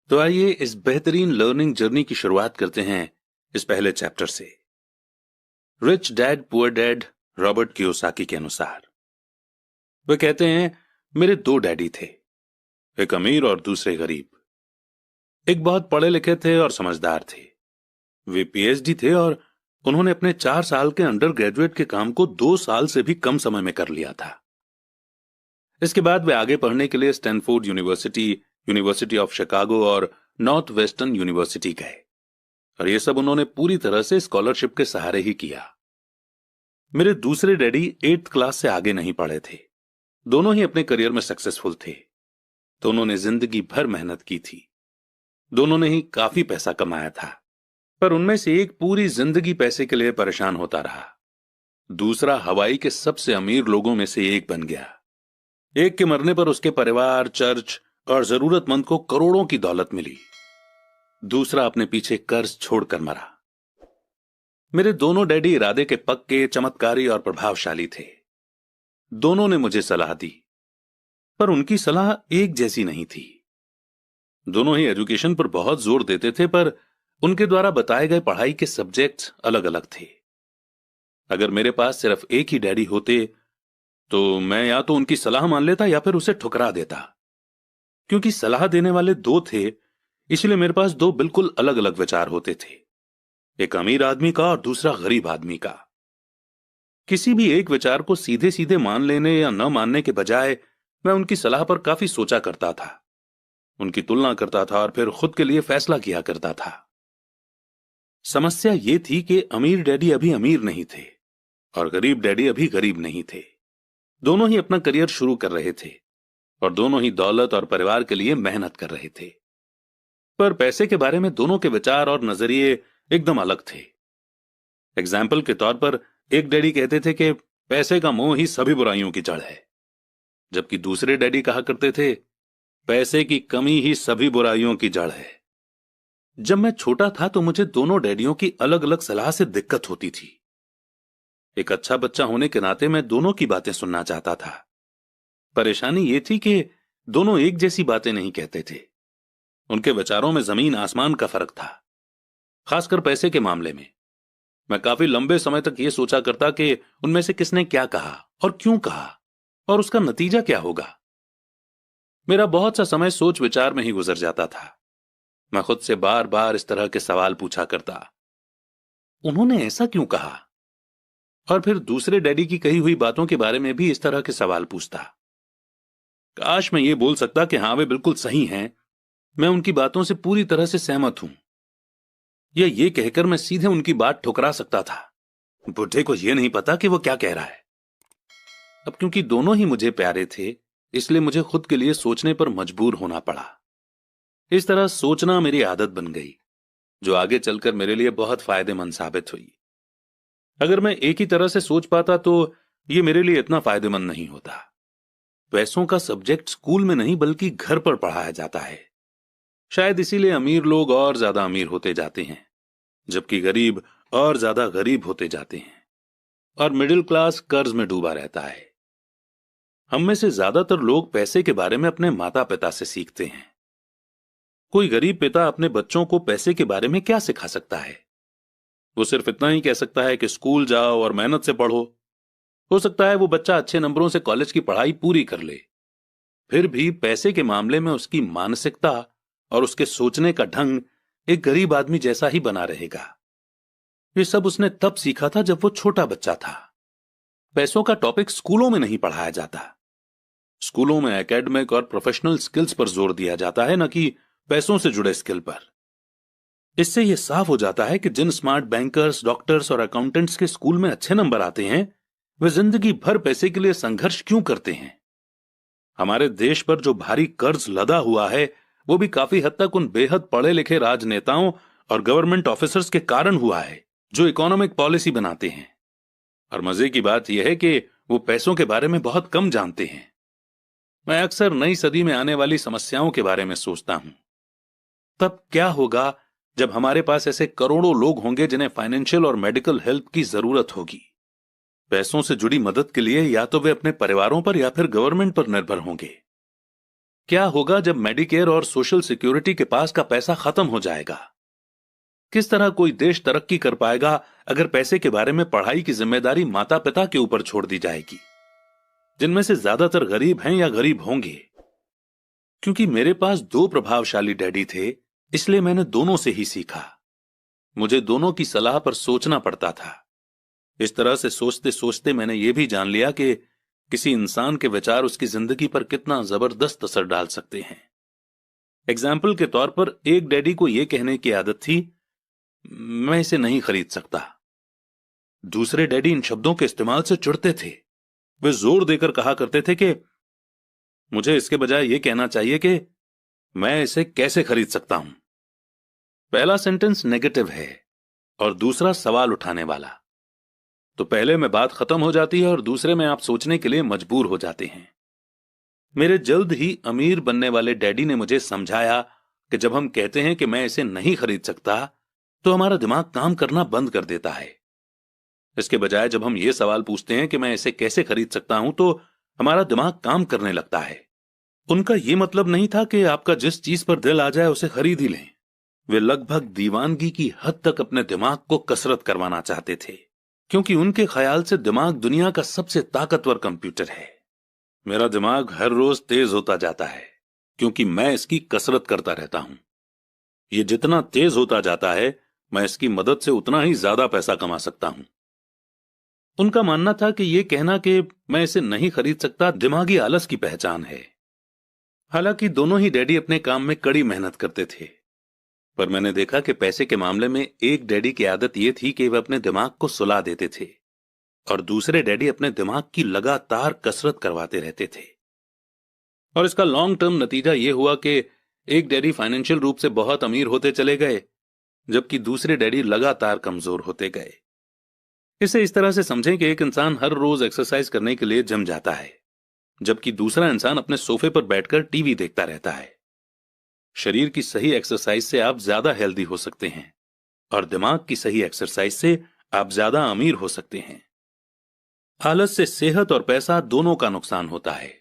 तो आइए इस बेहतरीन लर्निंग जर्नी की शुरुआत करते हैं इस पहले चैप्टर से। Rich dad poor dad Robert Kiyosaki के अनुसार वे कहते हैं, मेरे दो डैडी थे, एक अमीर और दूसरे गरीब। एक बहुत पढ़े लिखे थे और समझदार थे। वे पीएचडी थे और उन्होंने अपने 4 साल के अंडर ग्रेजुएट के काम को 2 साल से भी कम समय में कर लिया था। इसके बाद वे आगे पढ़ने के लिए Stanford university, university of Chicago और नॉर्थ वेस्टर्न यूनिवर्सिटी गए, और यह सब उन्होंने पूरी तरह से स्कॉलरशिप के सहारे ही किया। मेरे दूसरे डैडी 8th क्लास से आगे नहीं पढ़े थे। दोनों ही अपने करियर में सक्सेसफुल थे। दोनों ने जिंदगी भर मेहनत की थी। दोनों ने ही काफी पैसा कमाया था, पर उनमें से एक पूरी जिंदगी पैसे के लिए परेशान होता रहा। दूसरा हवाई के सबसे अमीर लोगों में से एक बन गया। एक के मरने पर उसके परिवार, चर्च और जरूरतमंद को करोड़ों की दौलत मिली। दूसरा अपने पीछे कर्ज छोड़कर मरा। मेरे दोनों डैडी इरादे के पक्के, चमत्कारी और प्रभावशाली थे। दोनों ने मुझे सलाह दी, पर उनकी सलाह एक जैसी नहीं थी। दोनों ही एजुकेशन पर बहुत जोर देते थे, पर उनके द्वारा बताए गए पढ़ाई के सब्जेक्ट्स अलग अलग थे। अगर मेरे पास सिर्फ एक ही डैडी होते तो मैं या तो उनकी सलाह मान लेता या फिर उसे ठुकरा देता। क्योंकि सलाह देने वाले दो थे, इसलिए मेरे पास दो बिल्कुल अलग अलग विचार होते थे, एक अमीर आदमी का और दूसरा गरीब आदमी का। किसी भी एक विचार को सीधे सीधे मान लेने या न मानने के बजाय मैं उनकी सलाह पर काफी सोचा करता था, उनकी तुलना करता था और फिर खुद के लिए फैसला किया करता था। समस्या यह थी कि अमीर डैडी अभी अमीर नहीं थे और गरीब डैडी अभी गरीब नहीं थे। दोनों ही अपना करियर शुरू कर रहे थे और दोनों ही दौलत और परिवार के लिए मेहनत कर रहे थे, पर पैसे के बारे में दोनों के विचार और नजरिए एकदम अलग थे। एग्जाम्पल के तौर पर एक डैडी कहते थे कि पैसे का मोह ही सभी बुराइयों की जड़ है, जबकि दूसरे डैडी कहा करते थे पैसे की कमी ही सभी बुराइयों की जड़ है। जब मैं छोटा था तो मुझे दोनों डैडियों की अलग अलग सलाह से दिक्कत होती थी। एक अच्छा बच्चा होने के नाते मैं दोनों की बातें सुनना चाहता था। परेशानी यह थी कि दोनों एक जैसी बातें नहीं कहते थे। उनके विचारों में जमीन आसमान का फर्क था, खासकर पैसे के मामले में। मैं काफी लंबे समय तक यह सोचा करता कि उनमें से किसने क्या कहा और क्यों कहा और उसका नतीजा क्या होगा। मेरा बहुत सा समय सोच विचार में ही गुजर जाता था। मैं खुद से बार बार इस तरह के सवाल पूछा करता, उन्होंने ऐसा क्यों कहा? और फिर दूसरे डैडी की कही हुई बातों के बारे में भी इस तरह के सवाल पूछता। काश मैं ये बोल सकता कि हां वे बिल्कुल सही हैं, मैं उनकी बातों से पूरी तरह से सहमत हूं, या ये कहकर मैं सीधे उनकी बात ठुकरा सकता था, बुढ़े को यह नहीं पता कि वो क्या कह रहा है। अब क्योंकि दोनों ही मुझे प्यारे थे, इसलिए मुझे खुद के लिए सोचने पर मजबूर होना पड़ा। इस तरह सोचना मेरी आदत बन गई, जो आगे चलकर मेरे लिए बहुत फायदेमंद साबित हुई। अगर मैं एक ही तरह से सोच पाता तो यह मेरे लिए इतना फायदेमंद नहीं होता। पैसों का सब्जेक्ट स्कूल में नहीं बल्कि घर पर पढ़ाया जाता है। शायद इसीलिए अमीर लोग और ज्यादा अमीर होते जाते हैं, जबकि गरीब और ज्यादा गरीब होते जाते हैं, और मिडिल क्लास कर्ज में डूबा रहता है। हम में से ज्यादातर लोग पैसे के बारे में अपने माता पिता से सीखते हैं। कोई गरीब पिता अपने बच्चों को पैसे के बारे में क्या सिखा सकता है? वो सिर्फ इतना ही कह सकता है कि स्कूल जाओ और मेहनत से पढ़ो। हो सकता है वो बच्चा अच्छे नंबरों से कॉलेज की पढ़ाई पूरी कर ले, फिर भी पैसे के मामले में उसकी मानसिकता और उसके सोचने का ढंग एक गरीब आदमी जैसा ही बना रहेगा। ये सब उसने तब सीखा था जब वो छोटा बच्चा था। पैसों का टॉपिक स्कूलों में नहीं पढ़ाया जाता। स्कूलों में एकेडमिक और प्रोफेशनल स्किल्स पर जोर दिया जाता है, न कि पैसों से जुड़े स्किल पर। इससे यह साफ हो जाता है कि जिन स्मार्ट बैंकर्स, डॉक्टर्स और अकाउंटेंट्स के स्कूल में अच्छे नंबर आते हैं, वे जिंदगी भर पैसे के लिए संघर्ष क्यों करते हैं। हमारे देश पर जो भारी कर्ज लदा हुआ है, वो भी काफी हद तक उन बेहद पढ़े लिखे राजनेताओं और गवर्नमेंट ऑफिसर्स के कारण हुआ है, जो इकोनॉमिक पॉलिसी बनाते हैं। और मजे की बात यह है कि वो पैसों के बारे में बहुत कम जानते हैं। मैं अक्सर नई सदी में आने वाली समस्याओं के बारे में सोचता हूं। तब क्या होगा जब हमारे पास ऐसे करोड़ों लोग होंगे जिन्हें फाइनेंशियल और मेडिकल हेल्प की जरूरत होगी। पैसों से जुड़ी मदद के लिए या तो वे अपने परिवारों पर या फिर गवर्नमेंट पर निर्भर होंगे। क्या होगा जब मेडिकेयर और सोशल सिक्योरिटी के पास का पैसा खत्म हो जाएगा? किस तरह कोई देश तरक्की कर पाएगा अगर पैसे के बारे में पढ़ाई की जिम्मेदारी माता पिता के ऊपर छोड़ दी जाएगी, जिनमें से ज्यादातर गरीब हैं या गरीब होंगे? क्योंकि मेरे पास दो प्रभावशाली डैडी थे, इसलिए मैंने दोनों से ही सीखा। मुझे दोनों की सलाह पर सोचना पड़ता था। इस तरह से सोचते सोचते मैंने यह भी जान लिया कि किसी इंसान के विचार उसकी जिंदगी पर कितना जबरदस्त असर डाल सकते हैं। एग्जाम्पल के तौर पर एक डैडी को यह कहने की आदत थी, मैं इसे नहीं खरीद सकता। दूसरे डैडी इन शब्दों के इस्तेमाल से चिढ़ते थे। वे जोर देकर कहा करते थे कि मुझे इसके बजाय यह कहना चाहिए कि मैं इसे कैसे खरीद सकता हूं। पहला सेंटेंस नेगेटिव है और दूसरा सवाल उठाने वाला। तो पहले में बात खत्म हो जाती है और दूसरे में आप सोचने के लिए मजबूर हो जाते हैं। मेरे जल्द ही अमीर बनने वाले डैडी ने मुझे समझाया कि जब हम कहते हैं कि मैं इसे नहीं खरीद सकता, तो हमारा दिमाग काम करना बंद कर देता है। इसके बजाय जब हम ये सवाल पूछते हैं कि मैं इसे कैसे खरीद सकता हूं, तो हमारा दिमाग काम करने लगता है। उनका यह मतलब नहीं था कि आपका जिस चीज पर दिल आ जाए उसे खरीद ही लें। वे लगभग दीवानगी की हद तक अपने दिमाग को कसरत करवाना चाहते थे, क्योंकि उनके ख्याल से दिमाग दुनिया का सबसे ताकतवर कंप्यूटर है। मेरा दिमाग हर रोज तेज होता जाता है क्योंकि मैं इसकी कसरत करता रहता हूं। यह जितना तेज होता जाता है, मैं इसकी मदद से उतना ही ज्यादा पैसा कमा सकता हूं। उनका मानना था कि यह कहना कि मैं इसे नहीं खरीद सकता दिमागी आलस की पहचान है। हालांकि दोनों ही डैडी अपने काम में कड़ी मेहनत करते थे, पर मैंने देखा कि पैसे के मामले में एक डैडी की आदत यह थी कि वे अपने दिमाग को सुला देते थे और दूसरे डैडी अपने दिमाग की लगातार कसरत करवाते रहते थे। और इसका लॉन्ग टर्म नतीजा यह हुआ कि एक डैडी फाइनेंशियल रूप से बहुत अमीर होते चले गए, जबकि दूसरे डैडी लगातार कमजोर होते गए। इसे इस तरह से समझें कि एक इंसान हर रोज एक्सरसाइज करने के लिए जिम जाता है, जबकि दूसरा इंसान अपने सोफे पर बैठकर टीवी देखता रहता है। शरीर की सही एक्सरसाइज से आप ज्यादा हेल्दी हो सकते हैं और दिमाग की सही एक्सरसाइज से आप ज्यादा अमीर हो सकते हैं। आलस से सेहत और पैसा दोनों का नुकसान होता है।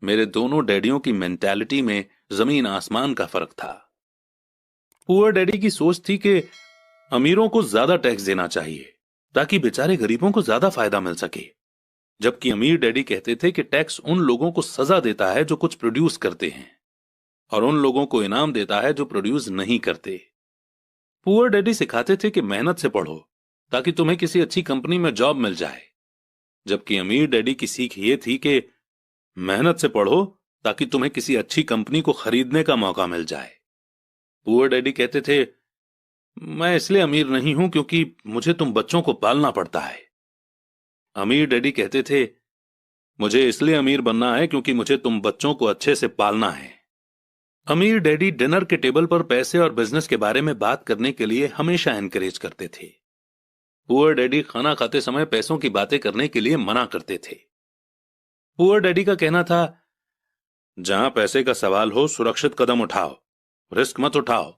मेरे दोनों डैडियों की मेंटालिटी में जमीन आसमान का फर्क था। पुअर डैडी की सोच थी कि अमीरों को ज्यादा टैक्स देना चाहिए ताकि बेचारे गरीबों को ज्यादा फायदा मिल सके, जबकि अमीर डैडी कहते थे कि टैक्स उन लोगों को सजा देता है जो कुछ प्रोड्यूस करते हैं और उन लोगों को इनाम देता है जो प्रोड्यूस नहीं करते। पुअर डैडी सिखाते थे कि मेहनत से पढ़ो ताकि तुम्हें किसी अच्छी कंपनी में जॉब मिल जाए, जबकि अमीर डैडी की सीख ये थी कि मेहनत से पढ़ो ताकि तुम्हें किसी अच्छी कंपनी को खरीदने का मौका मिल जाए। पुअर डैडी कहते थे, मैं इसलिए अमीर नहीं हूं क्योंकि मुझे तुम बच्चों को पालना पड़ता है। अमीर डैडी कहते थे, मुझे इसलिए अमीर बनना है क्योंकि मुझे तुम बच्चों को अच्छे से पालना है। अमीर डैडी डिनर के टेबल पर पैसे और बिजनेस के बारे में बात करने के लिए हमेशा एनकरेज करते थे। पुअर डैडी खाना खाते समय पैसों की बातें करने के लिए मना करते थे। पुअर डैडी का कहना था, जहां पैसे का सवाल हो सुरक्षित कदम उठाओ, रिस्क मत उठाओ।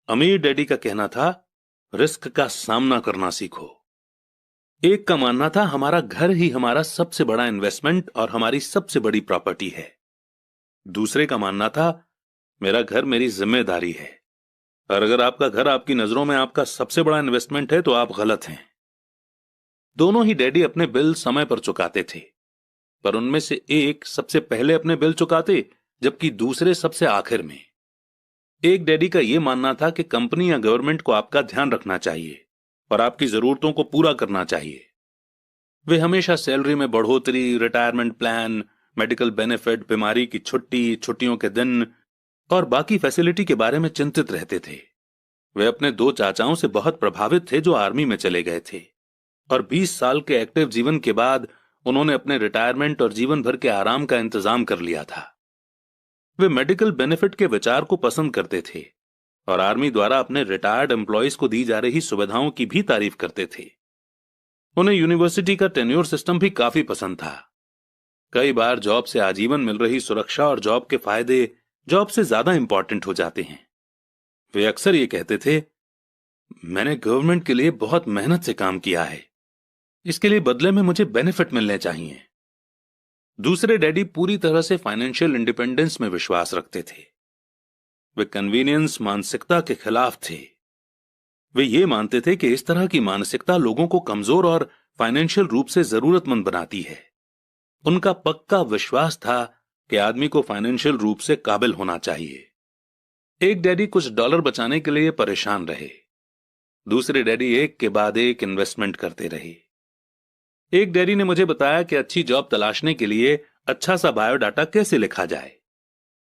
अमीर डैडी का कहना था, रिस्क का सामना करना सीखो। एक का मानना था, हमारा घर ही हमारा सबसे बड़ा इन्वेस्टमेंट और हमारी सबसे बड़ी प्रॉपर्टी है। दूसरे का मानना था, मेरा घर मेरी जिम्मेदारी है, और अगर आपका घर आपकी नजरों में आपका सबसे बड़ा इन्वेस्टमेंट है तो आप गलत हैं। दोनों ही डैडी अपने बिल समय पर चुकाते थे, पर उनमें से एक सबसे पहले अपने बिल चुकाते जबकि दूसरे सबसे आखिर में। एक डैडी का यह मानना था कि कंपनी या गवर्नमेंट को आपका ध्यान रखना चाहिए और आपकी जरूरतों को पूरा करना चाहिए। वे हमेशा सैलरी में बढ़ोतरी, रिटायरमेंट प्लान, मेडिकल बेनिफिट, बीमारी की छुट्टी, छुट्टियों के दिन और बाकी फैसिलिटी के बारे में चिंतित रहते थे। वे अपने दो चाचाओं से बहुत प्रभावित थे जो आर्मी में चले गए थे, और 20 साल के एक्टिव जीवन के बाद उन्होंने अपने रिटायरमेंट और जीवन भर के आराम का इंतजाम कर लिया था। वे मेडिकल बेनिफिट के विचार को पसंद करते थे और आर्मी द्वारा अपने रिटायर्ड एम्प्लॉयज को दी जा रही सुविधाओं की भी तारीफ करते थे। उन्हें यूनिवर्सिटी का टेन्योर सिस्टम भी काफी पसंद था। कई बार जॉब से आजीवन मिल रही सुरक्षा और जॉब के फायदे जॉब से ज्यादा इंपॉर्टेंट हो जाते हैं। वे अक्सर ये कहते थे, मैंने गवर्नमेंट के लिए बहुत मेहनत से काम किया है, इसके लिए बदले में मुझे बेनिफिट मिलने चाहिए। दूसरे डैडी पूरी तरह से फाइनेंशियल इंडिपेंडेंस में विश्वास रखते थे। वे कन्वीनियंस मानसिकता के खिलाफ थे। वे ये मानते थे कि इस तरह की मानसिकता लोगों को कमजोर और फाइनेंशियल रूप से जरूरतमंद बनाती है। उनका पक्का विश्वास था कि आदमी को फाइनेंशियल रूप से काबिल होना चाहिए। एक डैडी कुछ डॉलर बचाने के लिए परेशान रहे। दूसरे डैडी एक के बाद एक इन्वेस्टमेंट करते रहे। एक डैडी ने मुझे बताया कि अच्छी जॉब तलाशने के लिए अच्छा सा बायोडाटा कैसे लिखा जाए।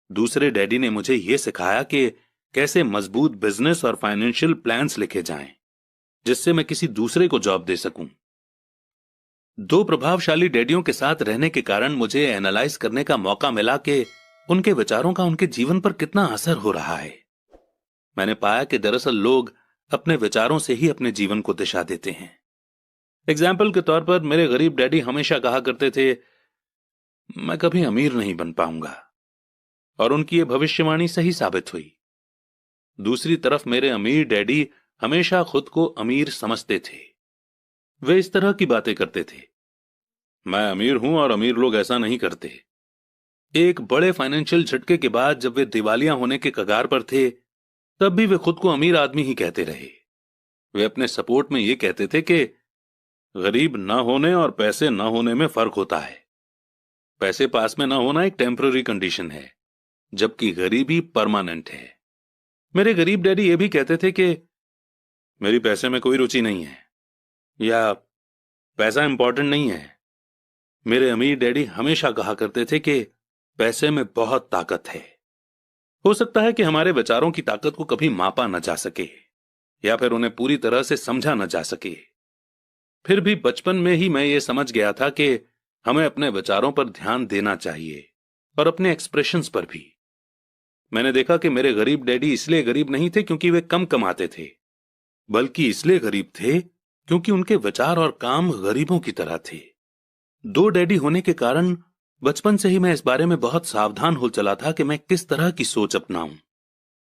दूसरे डैडी ने मुझे यह सिखाया कि कैसे मजबूत बिजनेस और फाइनेंशियल प्लान्स लिखे जाएं, जिससे मैं किसी दूसरे को जॉब दे सकूं। दो प्रभावशाली डैडियों के साथ रहने के कारण मुझे एनालाइज करने का मौका मिला कि उनके विचारों का उनके जीवन पर कितना असर हो रहा है। मैंने पाया कि दरअसल लोग अपने विचारों से ही अपने जीवन को दिशा देते हैं। एग्जाम्पल के तौर पर मेरे गरीब डैडी हमेशा कहा करते थे, मैं कभी अमीर नहीं बन पाऊंगा, और उनकी यह भविष्यवाणी सही साबित हुई। दूसरी तरफ मेरे अमीर डैडी हमेशा खुद को अमीर समझते थे। वे इस तरह की बातें करते थे, मैं अमीर हूं और अमीर लोग ऐसा नहीं करते। एक बड़े फाइनेंशियल झटके के बाद जब वे दिवालिया होने के कगार पर थे, तब भी वे खुद को अमीर आदमी ही कहते रहे। वे अपने सपोर्ट में यह कहते थे कि गरीब ना होने और पैसे ना होने में फर्क होता है। पैसे पास में ना होना एक टेम्पररी कंडीशन है, जबकि गरीबी परमानेंट है। मेरे गरीब डैडी यह भी कहते थे कि मेरी पैसे में कोई रुचि नहीं है, या पैसा इंपॉर्टेंट नहीं है। मेरे अमीर डैडी हमेशा कहा करते थे कि पैसे में बहुत ताकत है। हो सकता है कि हमारे विचारों की ताकत को कभी मापा न जा सके, या फिर उन्हें पूरी तरह से समझा न जा सके। फिर भी बचपन में ही मैं ये समझ गया था कि हमें अपने विचारों पर ध्यान देना चाहिए, और अपने एक्सप्रेशंस पर भी। मैंने देखा कि मेरे गरीब डैडी इसलिए गरीब नहीं थे क्योंकि वे कम कमाते थे, बल्कि इसलिए गरीब थे क्योंकि उनके विचार और काम गरीबों की तरह थे। दो डैडी होने के कारण बचपन से ही मैं इस बारे में बहुत सावधान हो चला था कि मैं किस तरह की सोच अपनाऊं।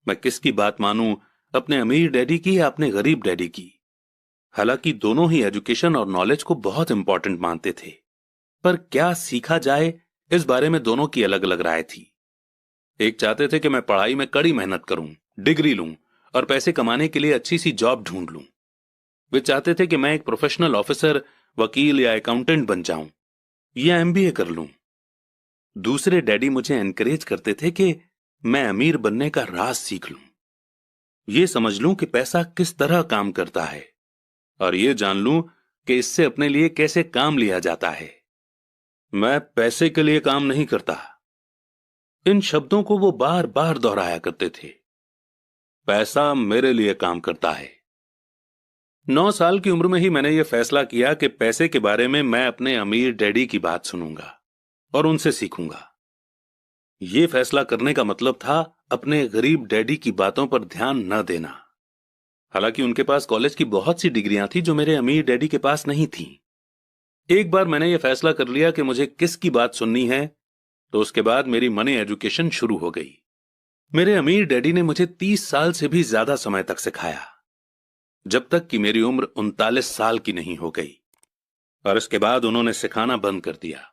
मैं किसकी बात मानूं, अपने अमीर डैडी की या अपने गरीब डैडी की। हालांकि दोनों ही एजुकेशन और नॉलेज को बहुत इंपॉर्टेंट मानते थे, पर क्या सीखा जाए इस बारे में दोनों की अलग अलग राय थी। एक चाहते थे कि मैं पढ़ाई में कड़ी मेहनत करूं, डिग्री लूं और पैसे कमाने के लिए अच्छी सी जॉब ढूंढ लूं। वे चाहते थे कि मैं एक प्रोफेशनल ऑफिसर, वकील या अकाउंटेंट बन जाऊं, या एमबीए कर लूं। दूसरे डैडी मुझे एनकरेज करते थे कि मैं अमीर बनने का राज सीख लूं, ये समझ लूं कि पैसा किस तरह काम करता है, और ये जान लूं कि इससे अपने लिए कैसे काम लिया जाता है। मैं पैसे के लिए काम नहीं करता, इन शब्दों को वो बार बार दोहराया करते थे। पैसा मेरे लिए काम करता है। 9 साल की उम्र में ही मैंने यह फैसला किया कि पैसे के बारे में मैं अपने अमीर डैडी की बात सुनूंगा और उनसे सीखूंगा। यह फैसला करने का मतलब था अपने गरीब डैडी की बातों पर ध्यान न देना। हालांकि उनके पास कॉलेज की बहुत सी डिग्रियां थी जो मेरे अमीर डैडी के पास नहीं थीं। एक बार मैंने यह फैसला कर लिया कि मुझे किसकी बात सुननी है, तो उसके बाद मेरी मनी एजुकेशन शुरू हो गई। मेरे अमीर डैडी ने मुझे 30 साल से भी ज्यादा समय तक सिखाया, जब तक कि मेरी उम्र 39 साल की नहीं हो गई, और इसके बाद उन्होंने सिखाना बंद कर दिया।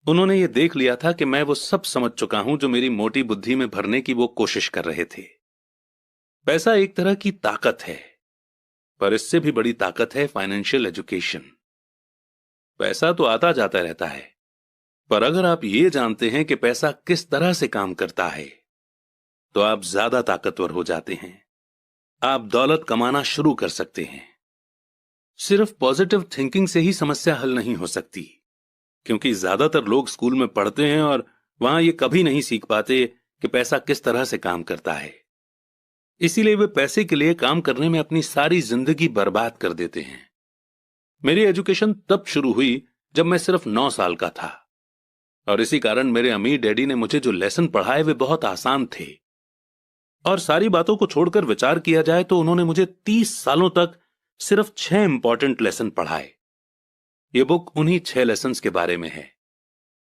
उन्होंने ये देख लिया था कि मैं वो सब समझ चुका हूं जो मेरी मोटी बुद्धि में भरने की वो कोशिश कर रहे थे। पैसा एक तरह की ताकत है, पर इससे भी बड़ी ताकत है फाइनेंशियल एजुकेशन। पैसा तो आता जाता रहता है, पर अगर आप ये जानते हैं कि पैसा किस तरह से काम करता है, तो आप ज्यादा ताकतवर हो जाते हैं। आप दौलत कमाना शुरू कर सकते हैं। सिर्फ पॉजिटिव थिंकिंग से ही समस्या हल नहीं हो सकती, क्योंकि ज्यादातर लोग स्कूल में पढ़ते हैं और वहां ये कभी नहीं सीख पाते कि पैसा किस तरह से काम करता है। इसीलिए वे पैसे के लिए काम करने में अपनी सारी जिंदगी बर्बाद कर देते हैं। मेरी एजुकेशन तब शुरू हुई जब मैं सिर्फ 9 साल का था, और इसी कारण मेरे अमीर डैडी ने मुझे जो लेसन पढ़ाए वे बहुत आसान थे। और सारी बातों को छोड़कर विचार किया जाए तो उन्होंने मुझे 30 सालों तक सिर्फ 6 इंपॉर्टेंट लेसन पढ़ाए। यह बुक उन्हीं 6 लेसन्स के बारे में है,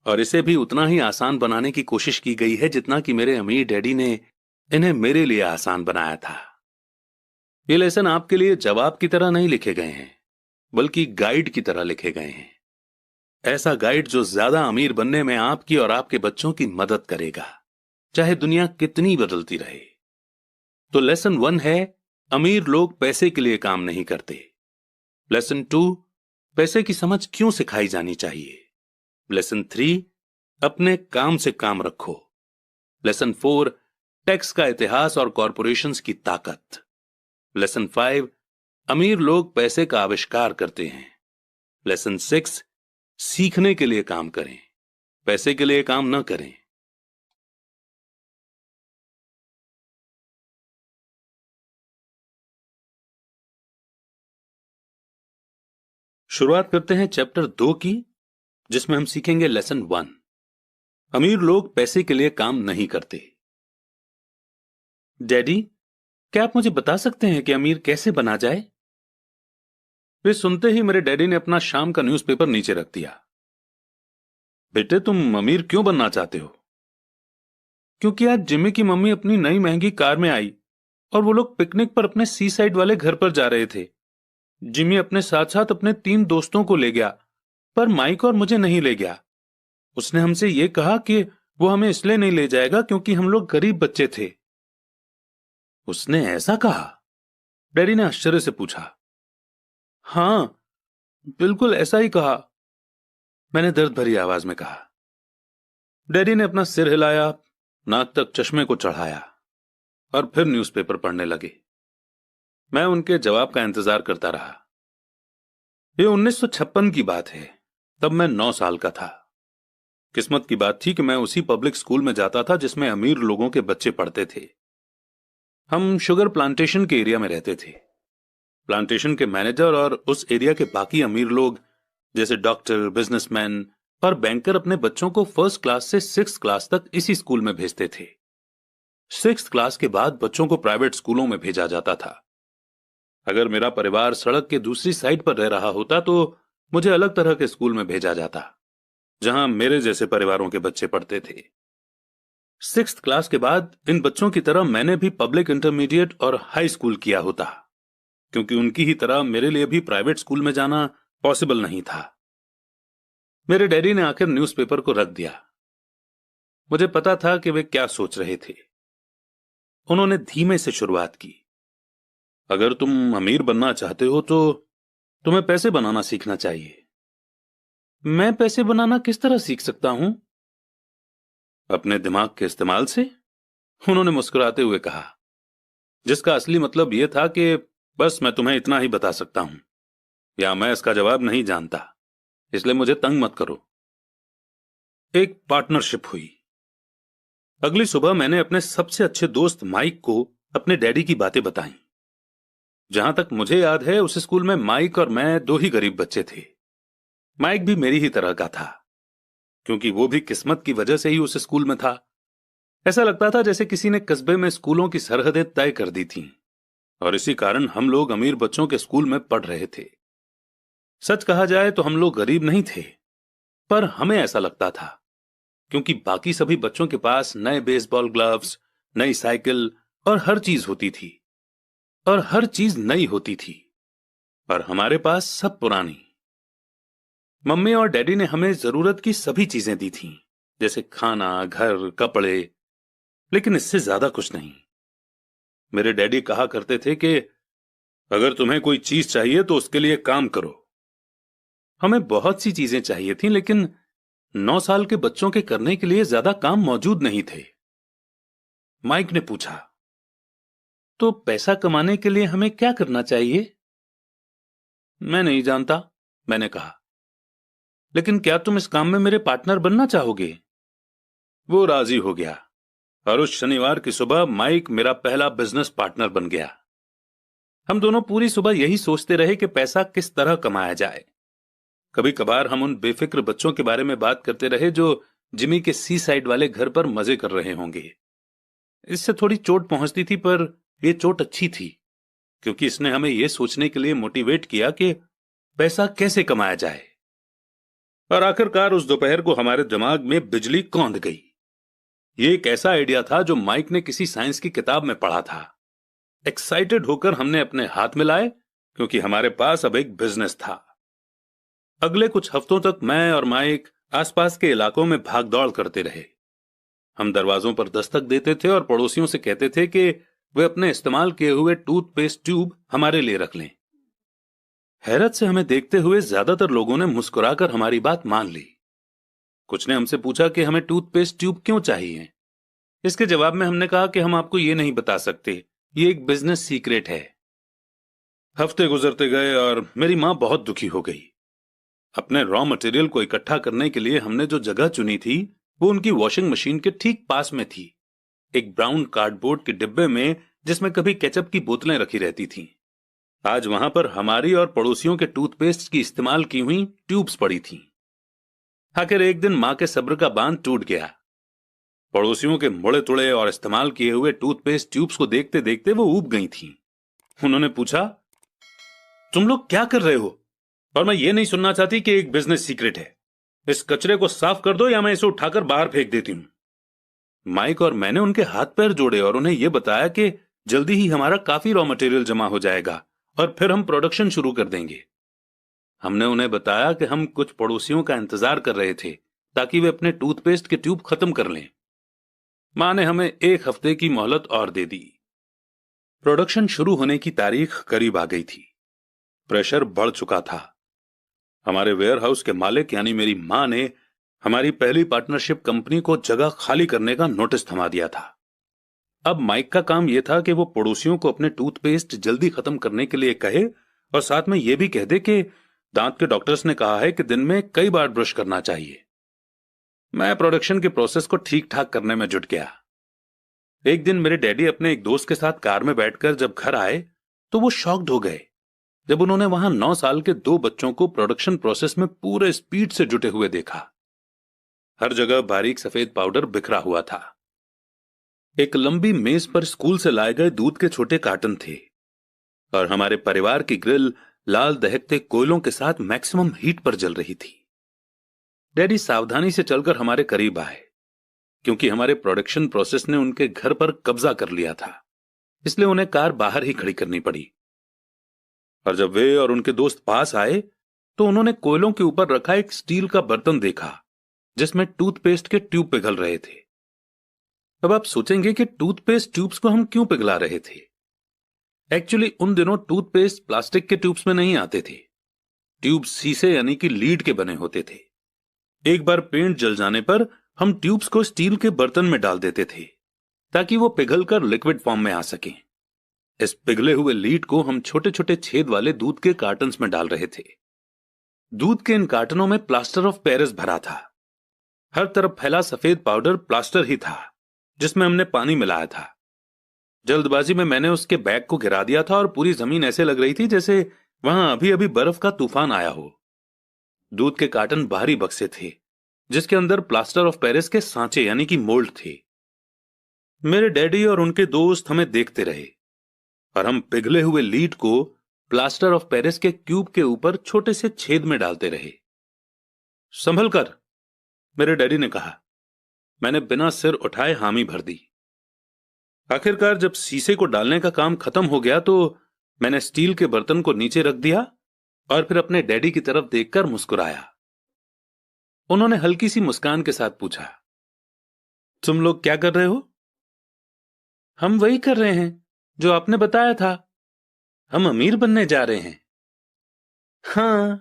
और इसे भी उतना ही आसान बनाने की कोशिश की गई है जितना कि मेरे अमीर डैडी ने इन्हें मेरे लिए आसान बनाया था। ये लेसन आपके लिए जवाब की तरह नहीं लिखे गए हैं, बल्कि गाइड की तरह लिखे गए हैं। ऐसा गाइड जो ज्यादा अमीर बनने में आपकी और आपके बच्चों की मदद करेगा, चाहे दुनिया कितनी बदलती रहे। तो लेसन 1 है, अमीर लोग पैसे के लिए काम नहीं करते। लेसन 2, पैसे की समझ क्यों सिखाई जानी चाहिए। लेसन 3, अपने काम से काम रखो। लेसन 4, टैक्स का इतिहास और कॉरपोरेशंस की ताकत। लेसन 5, अमीर लोग पैसे का आविष्कार करते हैं। लेसन 6, सीखने के लिए काम करें, पैसे के लिए काम न करें। शुरुआत करते हैं चैप्टर 2 की, जिसमें हम सीखेंगे लेसन 1, अमीर लोग पैसे के लिए काम नहीं करते। डैडी, क्या आप मुझे बता सकते हैं कि अमीर कैसे बना जाए? वे सुनते ही मेरे डैडी ने अपना शाम का न्यूज़पेपर नीचे रख दिया। बेटे, तुम अमीर क्यों बनना चाहते हो? क्योंकि आज जिमी की मम्मी अपनी नई महंगी कार में आई और वो लोग पिकनिक पर अपने सी साइड वाले घर पर जा रहे थे। जिमी अपने साथ साथ अपने 3 दोस्तों को ले गया, पर माइक और मुझे नहीं ले गया। उसने हमसे ये कहा कि वो हमें इसलिए नहीं ले जाएगा क्योंकि हम लोग गरीब बच्चे थे। उसने ऐसा कहा? डैडी ने आश्चर्य से पूछा। हां, बिल्कुल ऐसा ही कहा, मैंने दर्द भरी आवाज में कहा। डैडी ने अपना सिर हिलाया, नाक तक चश्मे को चढ़ाया और फिर न्यूज़पेपर पढ़ने लगे। मैं उनके जवाब का इंतजार करता रहा। यह 1956 की बात है, तब मैं 9 साल का था। किस्मत की बात थी कि मैं उसी पब्लिक स्कूल में जाता था जिसमें अमीर लोगों के बच्चे पढ़ते थे। हम शुगर प्लांटेशन के एरिया में रहते थे। प्लांटेशन के मैनेजर और उस एरिया के बाकी अमीर लोग जैसे डॉक्टर, बिजनेसमैन और बैंकर अपने बच्चों को 1st क्लास से 6th क्लास तक इसी स्कूल में भेजते थे। 6th क्लास के बाद बच्चों को प्राइवेट स्कूलों में भेजा जाता था। अगर मेरा परिवार सड़क के दूसरी साइड पर रह रहा होता तो मुझे अलग तरह के स्कूल में भेजा जाता, जहां मेरे जैसे परिवारों के बच्चे पढ़ते थे। 6th क्लास के बाद इन बच्चों की तरह मैंने भी पब्लिक इंटरमीडिएट और हाई स्कूल किया होता, क्योंकि उनकी ही तरह मेरे लिए भी प्राइवेट स्कूल में जाना पॉसिबल नहीं था। मेरे डैडी ने आखिर न्यूज़पेपर को रख दिया। मुझे पता था कि वे क्या सोच रहे थे। उन्होंने धीमे से शुरुआत की। अगर तुम अमीर बनना चाहते हो तो तुम्हें पैसे बनाना सीखना चाहिए। मैं पैसे बनाना किस तरह सीख सकता हूं? अपने दिमाग के इस्तेमाल से, उन्होंने मुस्कुराते हुए कहा, जिसका असली मतलब यह था कि बस मैं तुम्हें इतना ही बता सकता हूं, या मैं इसका जवाब नहीं जानता, इसलिए मुझे तंग मत करो। एक पार्टनरशिप हुई। अगली सुबह मैंने अपने सबसे अच्छे दोस्त माइक को अपने डैडी की बातें बताईं। जहां तक मुझे याद है, उस स्कूल में माइक और मैं 2 ही गरीब बच्चे थे। माइक भी मेरी ही तरह का था, क्योंकि वो भी किस्मत की वजह से ही उस स्कूल में था। ऐसा लगता था जैसे किसी ने कस्बे में स्कूलों की सरहदें तय कर दी थीं, और इसी कारण हम लोग अमीर बच्चों के स्कूल में पढ़ रहे थे। सच कहा जाए तो हम लोग गरीब नहीं थे, पर हमें ऐसा लगता था, क्योंकि बाकी सभी बच्चों के पास नए बेसबॉल ग्लव्स, नई साइकिल और हर चीज होती थी, और हर चीज नई होती थी, और हमारे पास सब पुरानी। मम्मी और डैडी ने हमें जरूरत की सभी चीजें दी थीं, जैसे खाना, घर, कपड़े, लेकिन इससे ज्यादा कुछ नहीं। मेरे डैडी कहा करते थे कि अगर तुम्हें कोई चीज चाहिए तो उसके लिए काम करो। हमें बहुत सी चीजें चाहिए थीं, लेकिन 9 साल के बच्चों के करने के लिए ज्यादा काम मौजूद नहीं थे। माइक ने पूछा, तो पैसा कमाने के लिए हमें क्या करना चाहिए? मैं नहीं जानता, मैंने कहा, लेकिन क्या तुम इस काम में मेरे पार्टनर बनना चाहोगे? वो राजी हो गया, और उस शनिवार की सुबह माइक मेरा पहला बिजनेस पार्टनर बन गया। हम दोनों पूरी सुबह यही सोचते रहे कि पैसा किस तरह कमाया जाए। कभी कभार हम उन बेफिक्र बच्चों के बारे में बात करते रहे जो जिमी के सी साइड वाले घर पर मजे कर रहे होंगे। इससे थोड़ी चोट पहुंचती थी, पर यह चोट अच्छी थी, क्योंकि इसने हमें यह सोचने के लिए मोटिवेट किया कि पैसा कैसे कमाया जाए। और आखिरकार उस दोपहर को हमारे दिमाग में बिजली कौंध गई। यह एक ऐसा आइडिया था जो माइक ने किसी साइंस की किताब में पढ़ा था। एक्साइटेड होकर हमने अपने हाथ मिलाए, क्योंकि हमारे पास अब एक बिजनेस था। अगले कुछ हफ्तों तक मैं और माइक आसपास के इलाकों में भाग दौड़ करते रहे। हम दरवाजों पर दस्तक देते थे और पड़ोसियों से कहते थे कि वे अपने इस्तेमाल किए हुए टूथपेस्ट ट्यूब हमारे लिए रख लें। हैरत से हमें देखते हुए ज्यादातर लोगों ने मुस्कुराकर हमारी बात मान ली। कुछ ने हमसे पूछा कि हमें टूथपेस्ट ट्यूब क्यों चाहिए। इसके जवाब में हमने कहा कि हम आपको ये नहीं बता सकते, ये एक बिजनेस सीक्रेट है। हफ्ते गुजरते गए और मेरी मां बहुत दुखी हो गई। अपने रॉ मटेरियल को इकट्ठा करने के लिए हमने जो जगह चुनी थी वो उनकी वॉशिंग मशीन के ठीक पास में थी, एक ब्राउन कार्डबोर्ड के डिब्बे में जिसमें कभी केचप की बोतलें रखी रहती थीं। आज वहां पर हमारी और पड़ोसियों के टूथपेस्ट की इस्तेमाल की हुई ट्यूब्स पड़ी थीं। आखिर एक दिन मां के सब्र का बांध टूट गया। पड़ोसियों के मुड़े तुड़े और इस्तेमाल किए हुए टूथपेस्ट ट्यूब्स को देखते देखते वो ऊब गई थीं। उन्होंने पूछा, तुम लोग क्या कर रहे हो? और मैं ये नहीं सुनना चाहती कि एक बिजनेस सीक्रेट है। इस कचरे को साफ कर दो या मैं इसे उठाकर बाहर फेंक देती हूं। माइक और मैंने उनके हाथ पैर जोड़े और उन्हें यह बताया कि जल्दी ही हमारा काफी रॉ मटेरियल जमा हो जाएगा और फिर हम प्रोडक्शन शुरू कर देंगे। हमने उन्हें बताया कि हम कुछ पड़ोसियों का इंतजार कर रहे थे ताकि वे अपने टूथपेस्ट के ट्यूब खत्म कर लें। मां ने हमें 1 हफ्ते की मोहलत और दे दी। प्रोडक्शन शुरू होने की तारीख करीब आ गई थी। प्रेशर बढ़ चुका था। हमारे वेयरहाउस के मालिक यानी मेरी मां ने हमारी पहली पार्टनरशिप कंपनी को जगह खाली करने का नोटिस थमा दिया था। अब माइक का काम यह था कि वो पड़ोसियों को अपने टूथपेस्ट जल्दी खत्म करने के लिए कहे और साथ में यह भी कह दे कि दांत के डॉक्टर्स ने कहा है कि दिन में कई बार ब्रश करना चाहिए। मैं प्रोडक्शन के प्रोसेस को ठीक ठाक करने में जुट गया। एक दिन मेरे डैडी अपने एक दोस्त के साथ कार में बैठकर जब घर आए तो वो शॉक्ड हो गए जब उन्होंने वहां 9 साल के 2 बच्चों को प्रोडक्शन प्रोसेस में पूरे स्पीड से जुटे हुए देखा। हर जगह बारीक सफेद पाउडर बिखरा हुआ था। एक लंबी मेज पर स्कूल से लाए गए दूध के छोटे कार्टन थे और हमारे परिवार की ग्रिल लाल दहकते कोयलों के साथ मैक्सिमम हीट पर जल रही थी। डैडी सावधानी से चलकर हमारे करीब आए क्योंकि हमारे प्रोडक्शन प्रोसेस ने उनके घर पर कब्जा कर लिया था, इसलिए उन्हें कार बाहर ही खड़ी करनी पड़ी। और जब वे और उनके दोस्त पास आए तो उन्होंने कोयलों के ऊपर रखा एक स्टील का बर्तन देखा जिसमें टूथपेस्ट के ट्यूब पिघल रहे थे। अब आप सोचेंगे कि टूथपेस्ट ट्यूब्स को हम क्यों पिघला रहे थे। एक्चुअली उन दिनों टूथपेस्ट प्लास्टिक के ट्यूब्स में नहीं आते थे। ट्यूब शीशे यानी कि लीड के बने होते थे। एक बार पेंट जल जाने पर हम ट्यूब्स को स्टील के बर्तन में डाल देते थे ताकि वो पिघलकर लिक्विड फॉर्म में आ सकें। इस पिघले हुए लीड को हम छोटे छोटे छेद वाले दूध के कार्टन्स में डाल रहे थे। दूध के इन कार्टनों में प्लास्टर ऑफ पेरिस भरा था। हर तरफ फैला सफेद पाउडर प्लास्टर ही था जिसमें हमने पानी मिलाया था। जल्दबाजी में मैंने उसके बैग को गिरा दिया था और पूरी जमीन ऐसे लग रही थी जैसे वहां अभी अभी बर्फ का तूफान आया हो। दूध के कार्टन बाहरी बक्से थे जिसके अंदर प्लास्टर ऑफ पेरिस के सांचे यानी कि मोल्ड थे। मेरे डैडी और उनके दोस्त हमें देखते रहे और हम पिघले हुए लीड को प्लास्टर ऑफ पेरिस के क्यूब के ऊपर छोटे से छेद में डालते रहे। संभल कर, मेरे डैडी ने कहा। मैंने बिना सिर उठाए हामी भर दी। आखिरकार जब शीशे को डालने का काम खत्म हो गया तो मैंने स्टील के बर्तन को नीचे रख दिया और फिर अपने डैडी की तरफ देखकर मुस्कुराया। उन्होंने हल्की सी मुस्कान के साथ पूछा, तुम लोग क्या कर रहे हो? हम वही कर रहे हैं जो आपने बताया था। हम अमीर बनने जा रहे हैं। हां,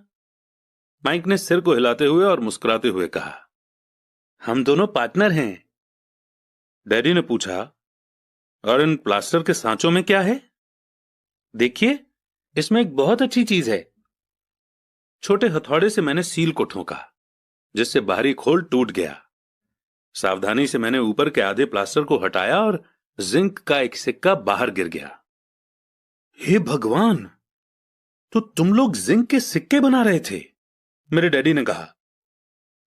माइक ने सिर को हिलाते हुए और मुस्कुराते हुए कहा। हम दोनों पार्टनर हैं। डैडी ने पूछा, और इन प्लास्टर के सांचों में क्या है? देखिए, इसमें एक बहुत अच्छी चीज है। छोटे हथौड़े से मैंने सील को ठोका जिससे बाहरी खोल टूट गया। सावधानी से मैंने ऊपर के आधे प्लास्टर को हटाया और जिंक का एक सिक्का बाहर गिर गया। हे भगवान, तो तुम लोग जिंक के सिक्के बना रहे थे? मेरे डैडी ने कहा।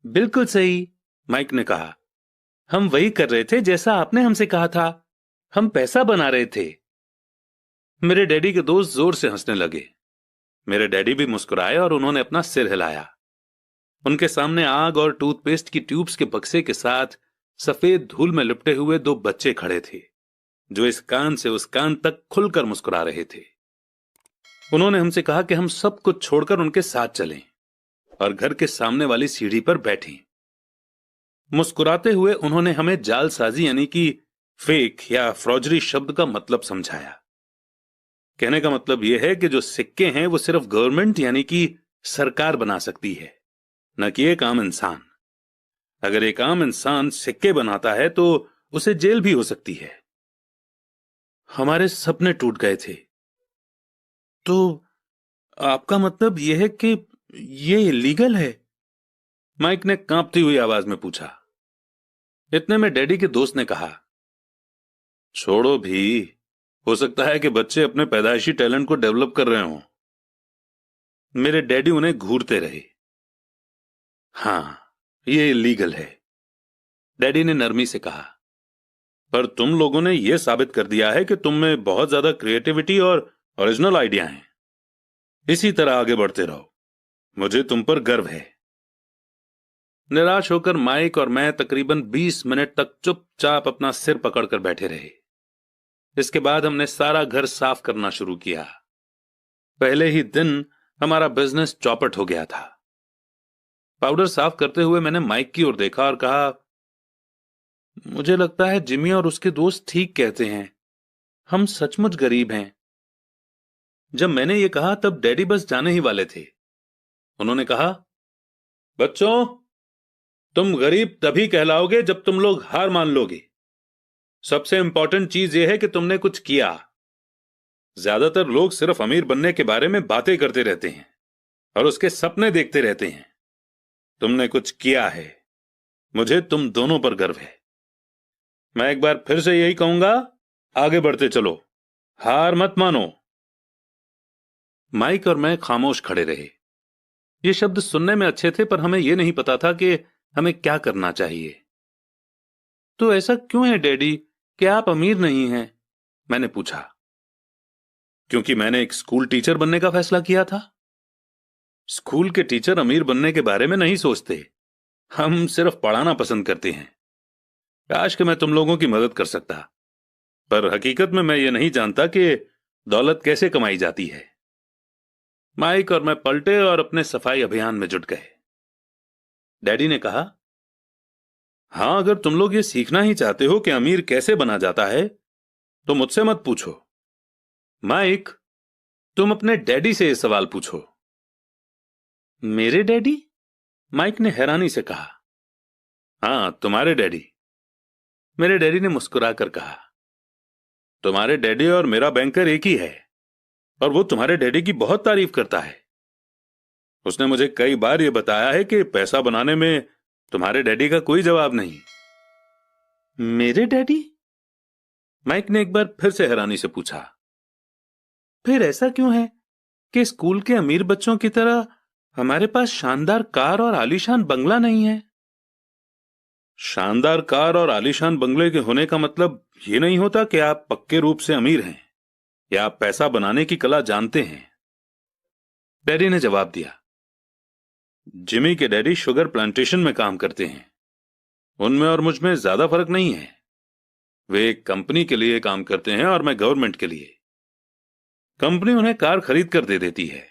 बिल्कुल सही, माइक ने कहा। हम वही कर रहे थे जैसा आपने हमसे कहा था। हम पैसा बना रहे थे। मेरे डैडी के दोस्त जोर से हंसने लगे। मेरे डैडी भी मुस्कुराए और उन्होंने अपना सिर हिलाया। उनके सामने आग और टूथपेस्ट की ट्यूब्स के बक्से के साथ सफेद धूल में लिपटे हुए 2 बच्चे खड़े थे जो इस कान से उस कान तक खुलकर मुस्कुरा रहे थे। उन्होंने हमसे कहा कि हम सब कुछ छोड़कर उनके साथ चलें। और घर के सामने वाली सीढ़ी पर बैठी। मुस्कुराते हुए उन्होंने हमें जालसाजी यानी कि फेक या फ्रॉजरी शब्द का मतलब समझाया। कहने का मतलब यह है कि जो सिक्के हैं वो सिर्फ गवर्नमेंट यानी कि सरकार बना सकती है, न कि एक आम इंसान। अगर एक आम इंसान सिक्के बनाता है तो उसे जेल भी हो सकती है। हमारे सपने टूट गए थे। तो आपका मतलब यह है कि यह इलीगल है? माइक ने कांपती हुई आवाज में पूछा। इतने में डैडी के दोस्त ने कहा, छोड़ो भी, हो सकता है कि बच्चे अपने पैदाइशी टैलेंट को डेवलप कर रहे हों। मेरे डैडी उन्हें घूरते रहे। हां, यह इलीगल है, डैडी ने नरमी से कहा, पर तुम लोगों ने यह साबित कर दिया है कि तुम में बहुत ज्यादा क्रिएटिविटी और ओरिजिनल आइडिया हैं। इसी तरह आगे बढ़ते रहो, मुझे तुम पर गर्व है। निराश होकर माइक और मैं तकरीबन 20 मिनट तक चुपचाप अपना सिर पकड़कर बैठे रहे। इसके बाद हमने सारा घर साफ करना शुरू किया। पहले ही दिन हमारा बिजनेस चौपट हो गया था। पाउडर साफ करते हुए मैंने माइक की ओर देखा और कहा, मुझे लगता है जिमी और उसके दोस्त ठीक कहते हैं, हम सचमुच गरीब हैं। जब मैंने ये कहा तब डैडी बस जाने ही वाले थे। उन्होंने कहा, बच्चों, तुम गरीब तभी कहलाओगे जब तुम लोग हार मान लोगे। सबसे इंपॉर्टेंट चीज यह है कि तुमने कुछ किया। ज्यादातर लोग सिर्फ अमीर बनने के बारे में बातें करते रहते हैं और उसके सपने देखते रहते हैं। तुमने कुछ किया है, मुझे तुम दोनों पर गर्व है। मैं एक बार फिर से यही कहूंगा, आगे बढ़ते चलो, हार मत मानो। माइक और मैं खामोश खड़े रहे। ये शब्द सुनने में अच्छे थे, पर हमें यह नहीं पता था कि हमें क्या करना चाहिए। तो ऐसा क्यों है डैडी कि आप अमीर नहीं हैं? मैंने पूछा। क्योंकि मैंने एक स्कूल टीचर बनने का फैसला किया था। स्कूल के टीचर अमीर बनने के बारे में नहीं सोचते, हम सिर्फ पढ़ाना पसंद करते हैं। काश कि मैं तुम लोगों की मदद कर सकता, पर हकीकत में मैं ये नहीं जानता कि दौलत कैसे कमाई जाती है। माइक और मैं पलटे और अपने सफाई अभियान में जुट गए। डैडी ने कहा, हां, अगर तुम लोग ये सीखना ही चाहते हो कि अमीर कैसे बना जाता है तो मुझसे मत पूछो। माइक, तुम अपने डैडी से यह सवाल पूछो। मेरे डैडी? माइक ने हैरानी से कहा। हां, तुम्हारे डैडी। मेरे डैडी ने मुस्कुराकर कहा, तुम्हारे डैडी और मेरा बैंकर एक ही है और वो तुम्हारे डैडी की बहुत तारीफ करता है। उसने मुझे कई बार यह बताया है कि पैसा बनाने में तुम्हारे डैडी का कोई जवाब नहीं। मेरे डैडी? माइक ने एक बार फिर से हैरानी से पूछा। फिर ऐसा क्यों है कि स्कूल के अमीर बच्चों की तरह हमारे पास शानदार कार और आलीशान बंगला नहीं है? शानदार कार और आलीशान बंगले के होने का मतलब यह नहीं होता कि आप पक्के रूप से अमीर हैं या आप पैसा बनाने की कला जानते हैं, डैडी ने जवाब दिया। जिमी के डैडी शुगर प्लांटेशन में काम करते हैं। उनमें और मुझ में ज्यादा फर्क नहीं है। वे एक कंपनी के लिए काम करते हैं और मैं गवर्नमेंट के लिए। कंपनी उन्हें कार खरीद कर दे देती है।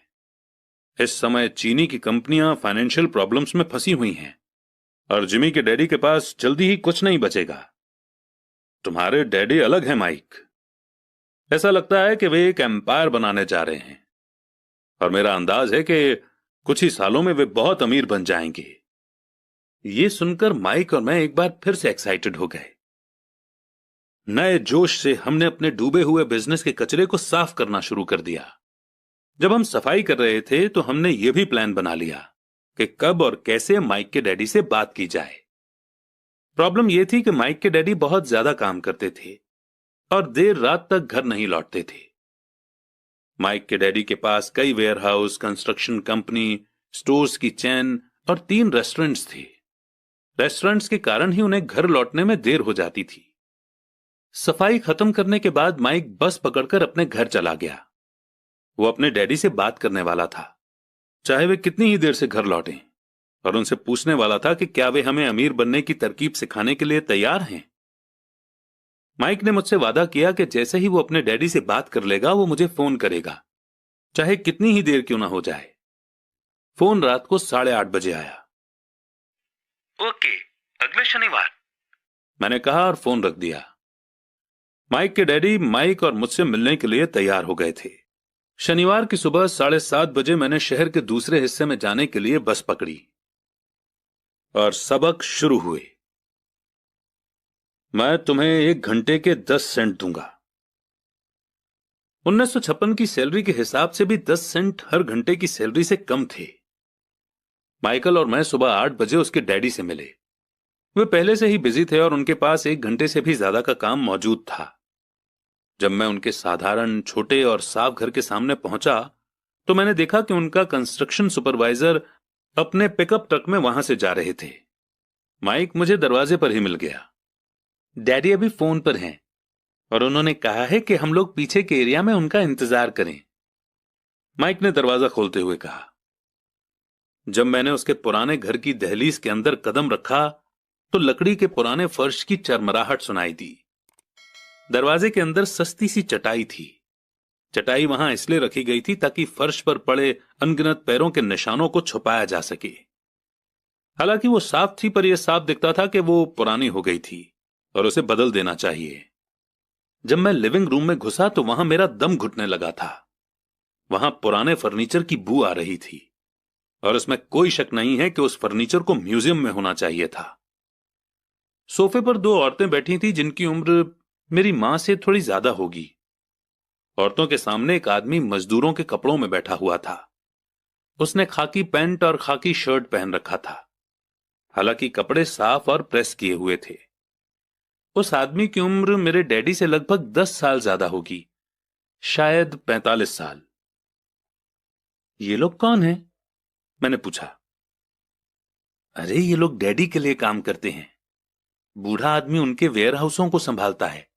इस समय चीनी की कंपनियां फाइनेंशियल प्रॉब्लम्स में फंसी हुई हैं और जिमी के डैडी के पास जल्दी ही कुछ नहीं बचेगा। तुम्हारे डैडी अलग हैं माइक। ऐसा लगता है कि वे एक एम्पायर बनाने जा रहे हैं और मेरा अंदाज है कि कुछ ही सालों में वे बहुत अमीर बन जाएंगे। यह सुनकर माइक और मैं एक बार फिर से एक्साइटेड हो गए। नए जोश से हमने अपने डूबे हुए बिजनेस के कचरे को साफ करना शुरू कर दिया। जब हम सफाई कर रहे थे तो हमने यह भी प्लान बना लिया कि कब और कैसे माइक के डैडी से बात की जाए। प्रॉब्लम यह थी कि माइक के डैडी बहुत ज्यादा काम करते थे और देर रात तक घर नहीं लौटते थे। माइक के डैडी के पास कई वेयरहाउस, कंस्ट्रक्शन कंपनी, स्टोर्स की चेन और 3 रेस्टोरेंट्स थे। रेस्टोरेंट्स के कारण ही उन्हें घर लौटने में देर हो जाती थी। सफाई खत्म करने के बाद माइक बस पकड़कर अपने घर चला गया। वो अपने डैडी से बात करने वाला था, चाहे वे कितनी ही देर से घर लौटें, और उनसे पूछने वाला था कि क्या वे हमें अमीर बनने की तरकीब सिखाने के लिए तैयार हैं। माइक ने मुझसे वादा किया कि जैसे ही वो अपने डैडी से बात कर लेगा वो मुझे फोन करेगा, चाहे कितनी ही देर क्यों ना हो जाए। फोन रात को 8:30 आया। ओके, अगले शनिवार, मैंने कहा और फोन रख दिया। माइक के डैडी माइक और मुझसे मिलने के लिए तैयार हो गए थे। शनिवार की सुबह 7:30 मैंने शहर के दूसरे हिस्से में जाने के लिए बस पकड़ी और सबक शुरू हुए। मैं तुम्हें 1 घंटे के 10 सेंट दूंगा। 1956 की सैलरी के हिसाब से भी 10 सेंट हर घंटे की सैलरी से कम थे। माइकल और मैं सुबह 8 बजे उसके डैडी से मिले। वे पहले से ही बिजी थे और उनके पास 1 घंटे से भी ज्यादा का काम मौजूद था। जब मैं उनके साधारण छोटे और साफ घर के सामने पहुंचा तो मैंने देखा कि उनका कंस्ट्रक्शन सुपरवाइजर अपने पिकअप ट्रक में वहां से जा रहे थे। माइक मुझे दरवाजे पर ही मिल गया। डैडी अभी फोन पर हैं और उन्होंने कहा है कि हम लोग पीछे के एरिया में उनका इंतजार करें, माइक ने दरवाजा खोलते हुए कहा। जब मैंने उसके पुराने घर की दहलीज के अंदर कदम रखा तो लकड़ी के पुराने फर्श की चरमराहट सुनाई दी। दरवाजे के अंदर सस्ती सी चटाई थी। चटाई वहां इसलिए रखी गई थी ताकि फर्श पर पड़े अनगिनत पैरों के निशानों को छुपाया जा सके। हालांकि वो साफ थी, पर यह साफ दिखता था कि वो पुरानी हो गई थी और उसे बदल देना चाहिए। जब मैं लिविंग रूम में घुसा तो वहां मेरा दम घुटने लगा था। वहां पुराने फर्नीचर की बू आ रही थी और इसमें कोई शक नहीं है कि उस फर्नीचर को म्यूजियम में होना चाहिए था। सोफे पर 2 औरतें बैठी थीं जिनकी उम्र मेरी मां से थोड़ी ज्यादा होगी। औरतों के सामने एक आदमी मजदूरों के कपड़ों में बैठा हुआ था। उसने खाकी पैंट और खाकी शर्ट पहन रखा था। हालांकि कपड़े साफ और प्रेस किए हुए थे। उस आदमी की उम्र मेरे डैडी से लगभग 10 साल ज्यादा होगी, शायद 45 साल। ये लोग कौन हैं? मैंने पूछा। अरे ये लोग डैडी के लिए काम करते हैं। बूढ़ा आदमी उनके वेयर हाउसों को संभालता है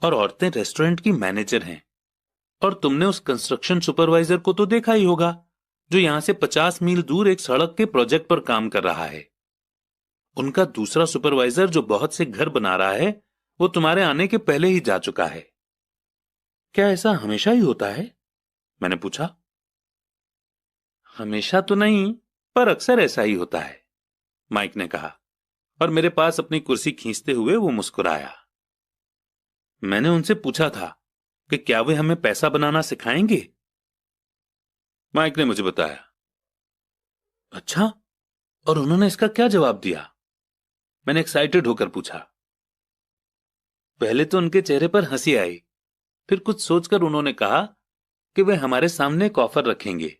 और औरतें रेस्टोरेंट की मैनेजर हैं। और तुमने उस कंस्ट्रक्शन सुपरवाइजर को तो देखा ही होगा जो यहां से 50 मील दूर एक सड़क के प्रोजेक्ट पर काम कर रहा है। उनका दूसरा सुपरवाइजर जो बहुत से घर बना रहा है वो तुम्हारे आने के पहले ही जा चुका है। क्या ऐसा हमेशा ही होता है? मैंने पूछा। हमेशा तो नहीं, पर अक्सर ऐसा ही होता है, माइक ने कहा और मेरे पास अपनी कुर्सी खींचते हुए वो मुस्कुराया। मैंने उनसे पूछा था कि क्या वे हमें पैसा बनाना सिखाएंगे? माइक ने मुझे बताया। अच्छा, और उन्होंने इसका क्या जवाब दिया? मैंने एक्साइटेड होकर पूछा। पहले तो उनके चेहरे पर हंसी आई, फिर कुछ सोचकर उन्होंने कहा कि वे हमारे सामने एक ऑफर रखेंगे।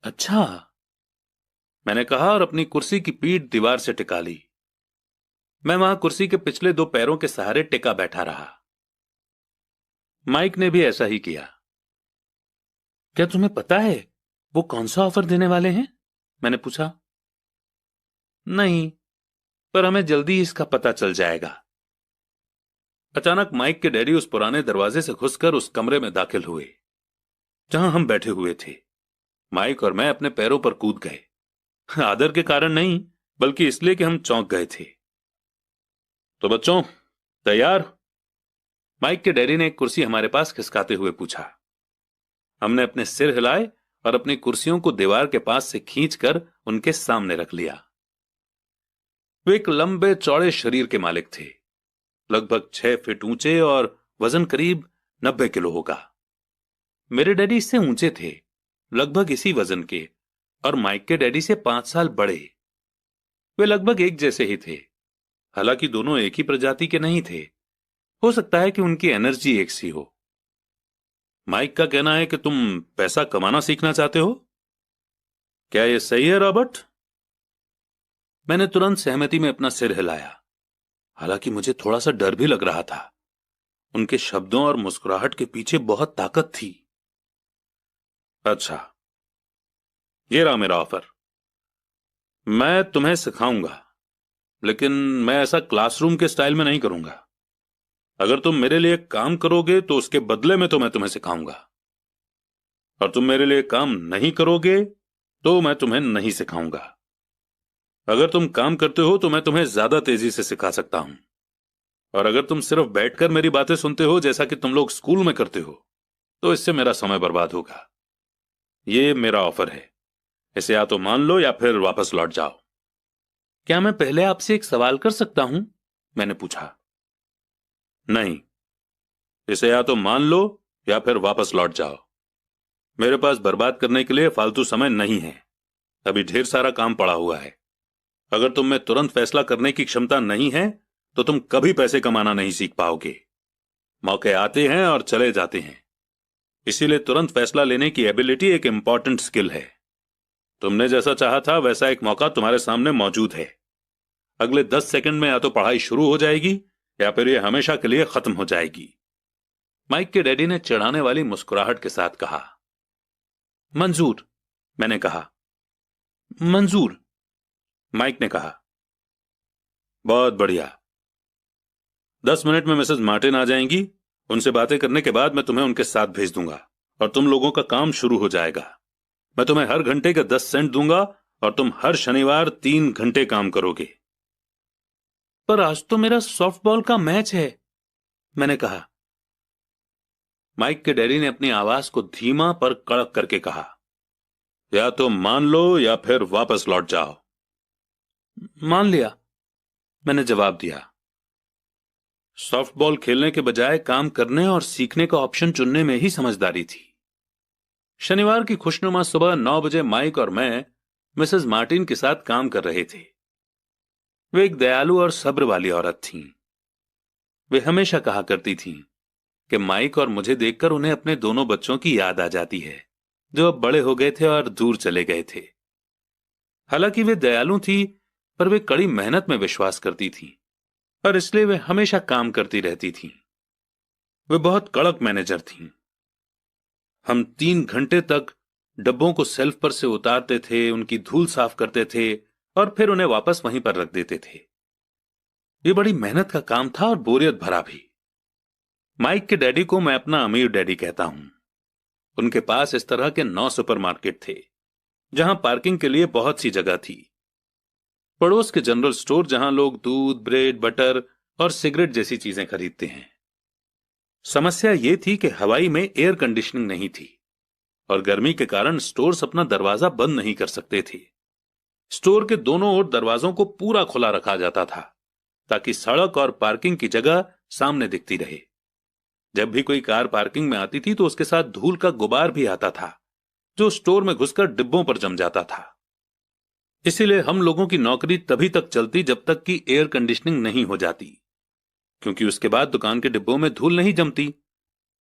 अच्छा, मैंने कहा और अपनी कुर्सी की पीठ दीवार से टिका ली। मैं वहां कुर्सी के पिछले 2 पैरों के सहारे टिका बैठा रहा। माइक ने भी ऐसा ही किया। क्या तुम्हें पता है वो कौन सा ऑफर देने वाले हैं? मैंने पूछा। नहीं, पर हमें जल्दी ही इसका पता चल जाएगा। अचानक माइक के डैडी उस पुराने दरवाजे से घुसकर उस कमरे में दाखिल हुए जहां हम बैठे हुए थे। माइक और मैं अपने पैरों पर कूद गए, आदर के कारण नहीं बल्कि इसलिए कि हम चौंक गए थे। तो बच्चों, तैयार? माइक के डैडी ने एक कुर्सी हमारे पास खिसकाते हुए पूछा। हमने अपने सिर हिलाए और अपनी कुर्सियों को दीवार के पास से खींचकर उनके सामने रख लिया। वे एक लंबे चौड़े शरीर के मालिक थे, लगभग 6 फीट ऊंचे और वजन करीब 90 किलो होगा। मेरे डैडी इससे ऊंचे थे, लगभग इसी वजन के, और माइक के डैडी से 5 साल बड़े। वे लगभग एक जैसे ही थे, हालांकि दोनों एक ही प्रजाति के नहीं थे। हो सकता है कि उनकी एनर्जी एक सी हो। माइक का कहना है कि तुम पैसा कमाना सीखना चाहते हो। क्या यह सही है रॉबर्ट? मैंने तुरंत सहमति में अपना सिर हिलाया। हालांकि मुझे थोड़ा सा डर भी लग रहा था। उनके शब्दों और मुस्कुराहट के पीछे बहुत ताकत थी। अच्छा, ये रहा मेरा ऑफर। मैं तुम्हें सिखाऊंगा, लेकिन मैं ऐसा क्लासरूम के स्टाइल में नहीं करूंगा। अगर तुम मेरे लिए काम करोगे तो उसके बदले में तो मैं तुम्हें सिखाऊंगा, और तुम मेरे लिए काम नहीं करोगे तो मैं तुम्हें नहीं सिखाऊंगा। अगर तुम काम करते हो तो मैं तुम्हें ज्यादा तेजी से सिखा सकता हूं, और अगर तुम सिर्फ बैठकर मेरी बातें सुनते हो जैसा कि तुम लोग स्कूल में करते हो तो इससे मेरा समय बर्बाद होगा। ये मेरा ऑफर है। इसे या तो मान लो या फिर वापस लौट जाओ। क्या मैं पहले आपसे एक सवाल कर सकता हूं? मैंने पूछा। नहीं, इसे या तो मान लो या फिर वापस लौट जाओ। मेरे पास बर्बाद करने के लिए फालतू समय नहीं है। अभी ढेर सारा काम पड़ा हुआ है। अगर तुम में तुरंत फैसला करने की क्षमता नहीं है तो तुम कभी पैसे कमाना नहीं सीख पाओगे। मौके आते हैं और चले जाते हैं, इसीलिए तुरंत फैसला लेने की एबिलिटी एक इंपॉर्टेंट स्किल है। तुमने जैसा चाहा था वैसा एक मौका तुम्हारे सामने मौजूद है। अगले 10 सेकंड में या तो पढ़ाई शुरू हो जाएगी या फिर यह हमेशा के लिए खत्म हो जाएगी। माइक के डैडी ने चिढ़ाने वाली मुस्कुराहट के साथ कहा। मंजूर, मैंने कहा। मंजूर, माइक ने कहा। बहुत बढ़िया। 10 मिनट में मिसेस मार्टिन आ जाएंगी। उनसे बातें करने के बाद मैं तुम्हें उनके साथ भेज दूंगा और तुम लोगों का काम शुरू हो जाएगा। मैं तुम्हें हर घंटे के 10 सेंट दूंगा और तुम हर शनिवार 3 घंटे काम करोगे। पर आज तो मेरा सॉफ्टबॉल का मैच है, मैंने कहा। माइक के डैडी ने अपनी आवाज को धीमा पर कड़क करके कहा, या तो मान लो या फिर वापस लौट जाओ। मान लिया, मैंने जवाब दिया। सॉफ्टबॉल खेलने के बजाय काम करने और सीखने का ऑप्शन चुनने में ही समझदारी थी। शनिवार की खुशनुमा सुबह 9 बजे माइक और मैं मिसेस मार्टिन के साथ काम कर रहे थे। वे एक दयालु और सब्र वाली औरत थीं। वे हमेशा कहा करती थीं कि माइक और मुझे देखकर उन्हें अपने दोनों बच्चों की याद आ जाती है जो अब बड़े हो गए थे और दूर चले गए थे। हालांकि वे दयालु थी, पर वे कड़ी मेहनत में विश्वास करती थीं और इसलिए वे हमेशा काम करती रहती थीं। वे बहुत कड़क मैनेजर थीं। हम 3 घंटे तक डब्बों को सेल्फ पर से उतारते थे, उनकी धूल साफ करते थे और फिर उन्हें वापस वहीं पर रख देते थे। ये बड़ी मेहनत का काम था और बोरियत भरा भी। माइक के डैडी को मैं अपना अमीर डैडी कहता हूं। उनके पास इस तरह के 9 सुपरमार्केट थे जहां पार्किंग के लिए बहुत सी जगह थी। पड़ोस के जनरल स्टोर जहां लोग दूध, ब्रेड, बटर और सिगरेट जैसी चीजें खरीदते हैं। समस्या यह थी कि हवाई में एयर कंडीशनिंग नहीं थी और गर्मी के कारण स्टोर्स अपना दरवाजा बंद नहीं कर सकते थे। स्टोर के दोनों ओर दरवाजों को पूरा खुला रखा जाता था ताकि सड़क और पार्किंग की जगह सामने दिखती रहे। जब भी कोई कार पार्किंग में आती थी तो उसके साथ धूल का गुबार भी आता था जो स्टोर में घुसकर डिब्बों पर जम जाता था। इसीलिए हम लोगों की नौकरी तभी तक चलती जब तक कि एयर कंडीशनिंग नहीं हो जाती, क्योंकि उसके बाद दुकान के डिब्बों में धूल नहीं जमती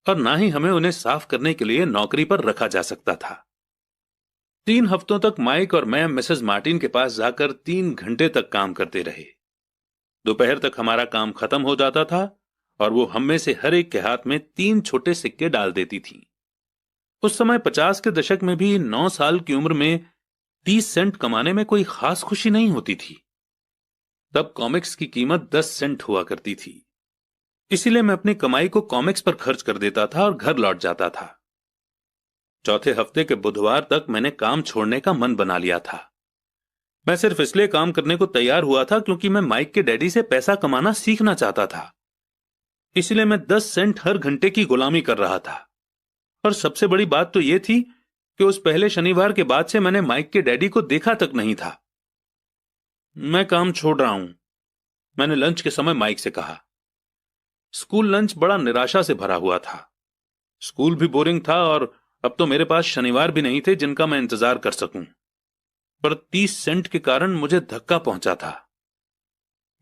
और ना ही हमें उन्हें साफ करने के लिए नौकरी पर रखा जा सकता था। 3 हफ्तों तक माइक और मैं मिसेस मार्टिन के पास जाकर 3 घंटे तक काम करते रहे। दोपहर तक हमारा काम खत्म हो जाता था और वो हम में से हर एक के हाथ में 3 छोटे सिक्के डाल देती थी। उस समय 50 के दशक में भी 9 साल की उम्र में 30 सेंट कमाने में कोई खास खुशी नहीं होती थी। तब कॉमिक्स की कीमत 10 सेंट हुआ करती थी, इसीलिए मैं अपनी कमाई को कॉमिक्स पर खर्च कर देता था और घर लौट जाता था। चौथे हफ्ते के बुधवार तक मैंने काम छोड़ने का मन बना लिया था। मैं सिर्फ इसलिए काम करने को तैयार हुआ था क्योंकि मैं माइक के डैडी से पैसा कमाना सीखना चाहता था। इसलिए मैं 10 सेंट हर घंटे की गुलामी कर रहा था। और सबसे बड़ी बात तो यह थी कि उस पहले शनिवार के बाद से मैंने माइक के डैडी को देखा तक नहीं था। मैं काम छोड़ रहा हूं, मैंने लंच के समय माइक से कहा। स्कूल लंच बड़ा निराशा से भरा हुआ था। स्कूल भी बोरिंग था और अब तो मेरे पास शनिवार भी नहीं थे जिनका मैं इंतजार कर सकूं। पर 30 सेंट के कारण मुझे धक्का पहुंचा था।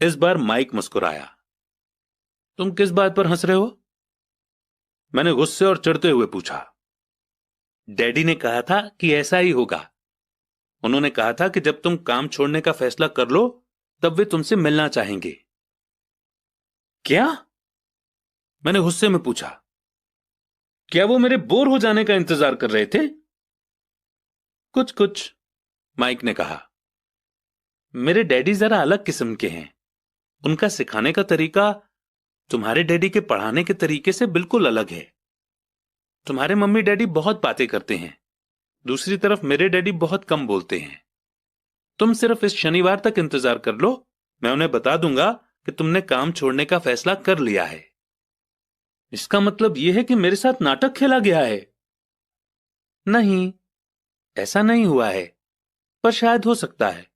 इस बार माइक मुस्कुराया। तुम किस बात पर हंस रहे हो? मैंने गुस्से और चिढ़ते हुए पूछा। डैडी ने कहा था कि ऐसा ही होगा। उन्होंने कहा था कि जब तुम काम छोड़ने का फैसला कर लो तब वे तुमसे मिलना चाहेंगे। क्या? मैंने गुस्से में पूछा। क्या वो मेरे बोर हो जाने का इंतजार कर रहे थे? कुछ कुछ, माइक ने कहा। मेरे डैडी जरा अलग किस्म के हैं। उनका सिखाने का तरीका तुम्हारे डैडी के पढ़ाने के तरीके से बिल्कुल अलग है। तुम्हारे मम्मी डैडी बहुत बातें करते हैं, दूसरी तरफ मेरे डैडी बहुत कम बोलते हैं। तुम सिर्फ इस शनिवार तक इंतजार कर लो, मैं उन्हें बता दूंगा कि तुमने काम छोड़ने का फैसला कर लिया है। इसका मतलब यह है कि मेरे साथ नाटक खेला गया है? नहीं, ऐसा नहीं हुआ है। पर शायद हो सकता है।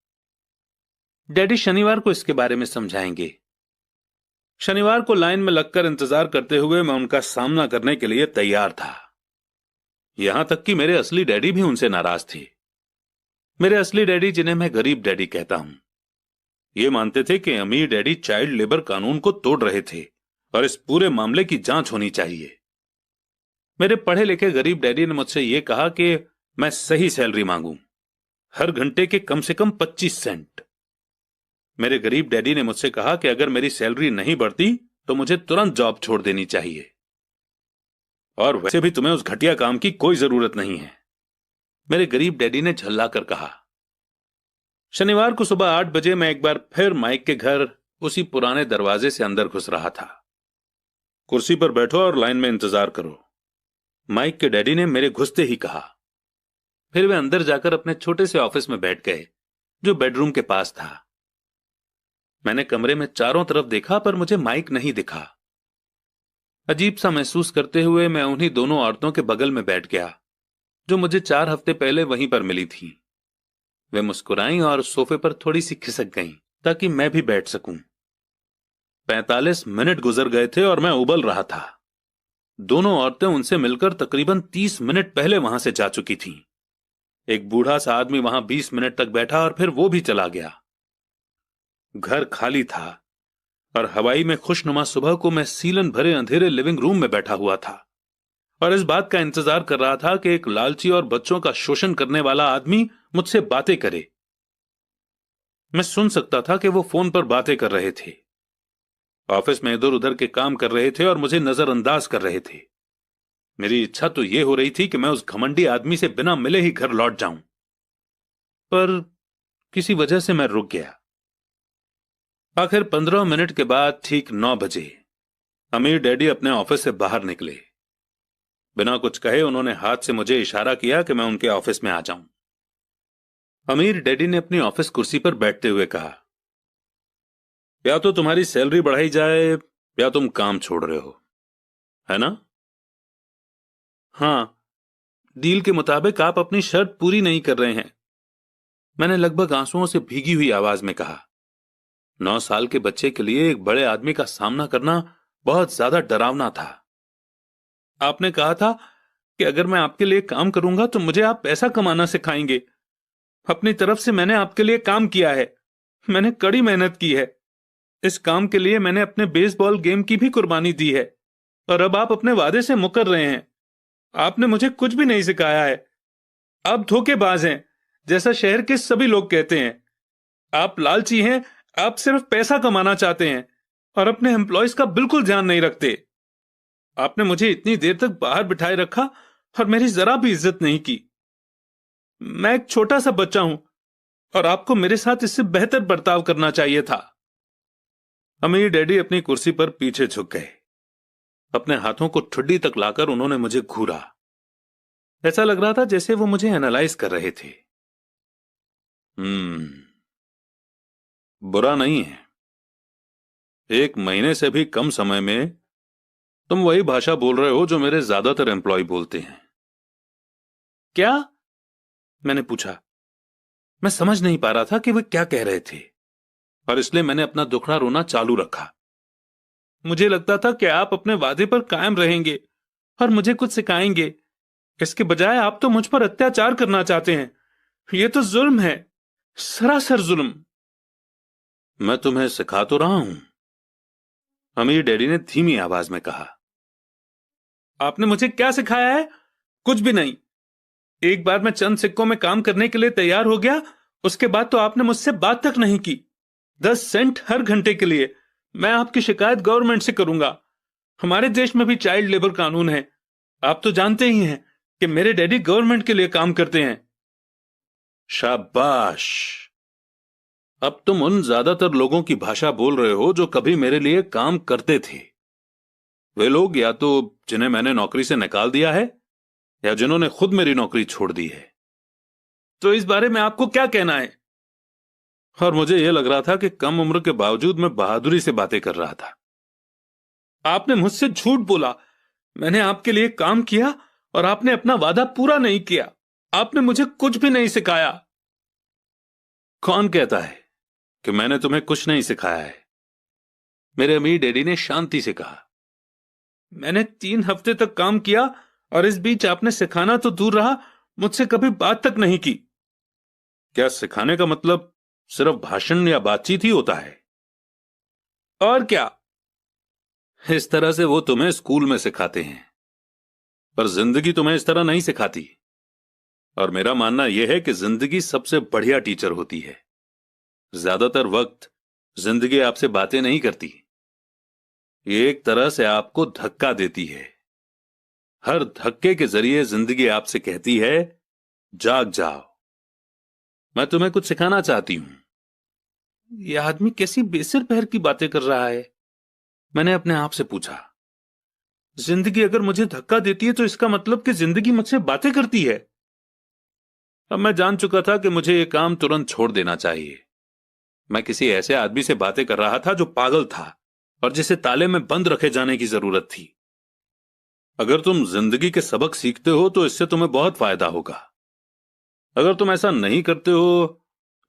डैडी शनिवार को इसके बारे में समझाएंगे। शनिवार को लाइन में लगकर इंतजार करते हुए मैं उनका सामना करने के लिए तैयार था। यहां तक कि मेरे असली डैडी भी उनसे नाराज थे। मेरे असली डैडी, जिन्हें मैं गरीब डैडी कहता हूं, ये मानते थे कि अमीर डैडी चाइल्ड लेबर कानून को तोड़ रहे थे और इस पूरे मामले की जांच होनी चाहिए। मेरे पढ़े लिखे गरीब डैडी ने मुझसे यह कहा कि मैं सही सैलरी मांगूं, हर घंटे के कम से कम 25 सेंट। मेरे गरीब डैडी ने मुझसे कहा कि अगर मेरी सैलरी नहीं बढ़ती तो मुझे तुरंत जॉब छोड़ देनी चाहिए, और वैसे भी तुम्हें उस घटिया काम की कोई जरूरत नहीं है, मेरे गरीब डैडी ने झल्लाकर कहा। शनिवार को सुबह 8 बजे मैं एक बार फिर माइक के घर उसी पुराने दरवाजे से अंदर घुस रहा था। कुर्सी पर बैठो और लाइन में इंतजार करो, माइक के डैडी ने मेरे घुसते ही कहा। फिर वे अंदर जाकर अपने छोटे से ऑफिस में बैठ गए जो बेडरूम के पास था। मैंने कमरे में चारों तरफ देखा पर मुझे माइक नहीं दिखा। अजीब सा महसूस करते हुए मैं उन्हीं दोनों औरतों के बगल में बैठ गया जो मुझे 4 हफ्ते पहले वहीं पर मिली थी। वे मुस्कुराईं और सोफे पर थोड़ी सी खिसक गईं ताकि मैं भी बैठ सकूं। 45 मिनट गुजर गए थे और मैं उबल रहा था। दोनों औरतें उनसे मिलकर तकरीबन 30 मिनट पहले वहां से जा चुकी थीं। एक बूढ़ा सा आदमी वहां 20 मिनट तक बैठा और फिर वो भी चला गया। घर खाली था और हवाई में खुशनुमा सुबह को मैं सीलन भरे अंधेरे लिविंग रूम में बैठा हुआ था और इस बात का इंतजार कर रहा था कि एक लालची और बच्चों का शोषण करने वाला आदमी मुझसे बातें करे। मैं सुन सकता था कि वो फोन पर बातें कर रहे थे, ऑफिस में इधर उधर के काम कर रहे थे और मुझे नजरअंदाज कर रहे थे। मेरी इच्छा तो यह हो रही थी कि मैं उस घमंडी आदमी से बिना मिले ही घर लौट जाऊं, पर किसी वजह से मैं रुक गया। आखिर 15 मिनट के बाद ठीक 9 बजे अमीर डैडी अपने ऑफिस से बाहर निकले। बिना कुछ कहे उन्होंने हाथ से मुझे इशारा किया कि मैं उनके ऑफिस में आ जाऊं। अमीर डैडी ने अपनी ऑफिस कुर्सी पर बैठते हुए कहा, या तो तुम्हारी सैलरी बढ़ाई जाए या तुम काम छोड़ रहे हो, है ना? हां, डील के मुताबिक आप अपनी शर्त पूरी नहीं कर रहे हैं, मैंने लगभग आंसुओं से भीगी हुई आवाज में कहा। 9 साल के बच्चे के लिए एक बड़े आदमी का सामना करना बहुत ज्यादा डरावना था। आपने कहा था कि अगर मैं आपके लिए काम करूंगा तो मुझे आप पैसा कमाना सिखाएंगे। अपनी तरफ से मैंने आपके लिए काम किया है, मैंने कड़ी मेहनत की है। इस काम के लिए मैंने अपने बेसबॉल गेम की भी कुर्बानी दी है और अब आप अपने वादे से मुकर रहे हैं। आपने मुझे कुछ भी नहीं सिखाया है। आप धोखेबाज हैं, जैसा शहर के सभी लोग कहते हैं। आप लालची हैं, आप सिर्फ पैसा कमाना चाहते हैं और अपने एम्प्लॉयज का बिल्कुल ध्यान नहीं रखते। आपने मुझे इतनी देर तक बाहर बिठाए रखा और मेरी जरा भी इज्जत नहीं की। मैं एक छोटा सा बच्चा हूं और आपको मेरे साथ इससे बेहतर बर्ताव करना चाहिए था। अमीर डैडी अपनी कुर्सी पर पीछे झुक गए। अपने हाथों को ठुड्डी तक लाकर उन्होंने मुझे घूरा। ऐसा लग रहा था जैसे वो मुझे एनालाइज कर रहे थे। बुरा नहीं है। 1 महीने से भी कम समय में तुम वही भाषा बोल रहे हो जो मेरे ज्यादातर एम्प्लॉय बोलते हैं। क्या? मैंने पूछा। मैं समझ नहीं पा रहा था कि वे क्या कह रहे थे और इसलिए मैंने अपना दुखड़ा रोना चालू रखा। मुझे लगता था कि आप अपने वादे पर कायम रहेंगे और मुझे कुछ सिखाएंगे। इसके बजाय आप तो मुझ पर अत्याचार करना चाहते हैं। यह तो जुल्म है, सरासर जुल्म। मैं तुम्हें सिखा तो रहा हूं, अमीर डैडी ने धीमी आवाज में कहा। आपने मुझे क्या सिखाया है? कुछ भी नहीं। एक बार मैं चंद सिक्कों में काम करने के लिए तैयार हो गया, उसके बाद तो आपने मुझसे बात तक नहीं की। 10 सेंट हर घंटे के लिए। मैं आपकी शिकायत गवर्नमेंट से करूंगा। हमारे देश में भी चाइल्ड लेबर कानून है। आप तो जानते ही हैं कि मेरे डैडी गवर्नमेंट के लिए काम करते हैं। शाबाश, अब तुम उन ज्यादातर लोगों की भाषा बोल रहे हो जो कभी मेरे लिए काम करते थे। वे लोग या तो जिन्हें मैंने नौकरी से निकाल दिया है या जिन्होंने खुद मेरी नौकरी छोड़ दी है। तो इस बारे में आपको क्या कहना है? और मुझे यह लग रहा था कि कम उम्र के बावजूद मैं बहादुरी से बातें कर रहा था। आपने मुझसे झूठ बोला। मैंने आपके लिए काम किया और आपने अपना वादा पूरा नहीं किया। आपने मुझे कुछ भी नहीं सिखाया। कौन कहता है कि मैंने तुम्हें कुछ नहीं सिखाया है? मेरे अमीर डैडी ने शांति से कहा। मैंने 3 हफ्ते तक काम किया और इस बीच आपने सिखाना तो दूर रहा, मुझसे कभी बात तक नहीं की। क्या सिखाने का मतलब सिर्फ भाषण या बातचीत ही होता है? और क्या? इस तरह से वो तुम्हें स्कूल में सिखाते हैं, पर जिंदगी तुम्हें इस तरह नहीं सिखाती। और मेरा मानना यह है कि जिंदगी सबसे बढ़िया टीचर होती है। ज्यादातर वक्त जिंदगी आपसे बातें नहीं करती, ये एक तरह से आपको धक्का देती है। हर धक्के के जरिए जिंदगी आपसे कहती है, जाग जाओ, मैं तुम्हें कुछ सिखाना चाहती हूं। यह आदमी कैसी बेसिर पैर की बातें कर रहा है, मैंने अपने आप से पूछा। जिंदगी अगर मुझे धक्का देती है तो इसका मतलब कि जिंदगी मुझसे बातें करती है। अब मैं जान चुका था कि मुझे यह काम तुरंत छोड़ देना चाहिए। मैं किसी ऐसे आदमी से बातें कर रहा था जो पागल था और जिसे ताले में बंद रखे जाने की जरूरत थी। अगर तुम जिंदगी के सबक सीखते हो तो इससे तुम्हें बहुत फायदा होगा। अगर तुम ऐसा नहीं करते हो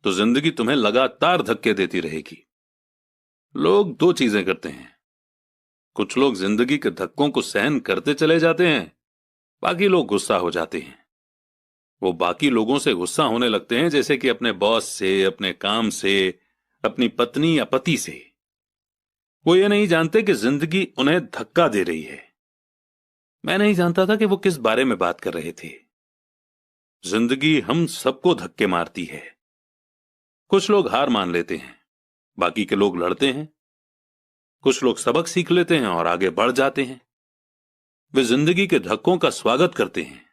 तो जिंदगी तुम्हें लगातार धक्के देती रहेगी। लोग 2 चीजें करते हैं। कुछ लोग जिंदगी के धक्कों को सहन करते चले जाते हैं, बाकी लोग गुस्सा हो जाते हैं। वो बाकी लोगों से गुस्सा होने लगते हैं, जैसे कि अपने बॉस से, अपने काम से, अपनी पत्नी या पति से। वो ये नहीं जानते कि जिंदगी उन्हें धक्का दे रही है। मैं नहीं जानता था कि वो किस बारे में बात कर रहे थे। जिंदगी हम सबको धक्के मारती है। कुछ लोग हार मान लेते हैं, बाकी के लोग लड़ते हैं। कुछ लोग सबक सीख लेते हैं और आगे बढ़ जाते हैं। वे जिंदगी के धक्कों का स्वागत करते हैं।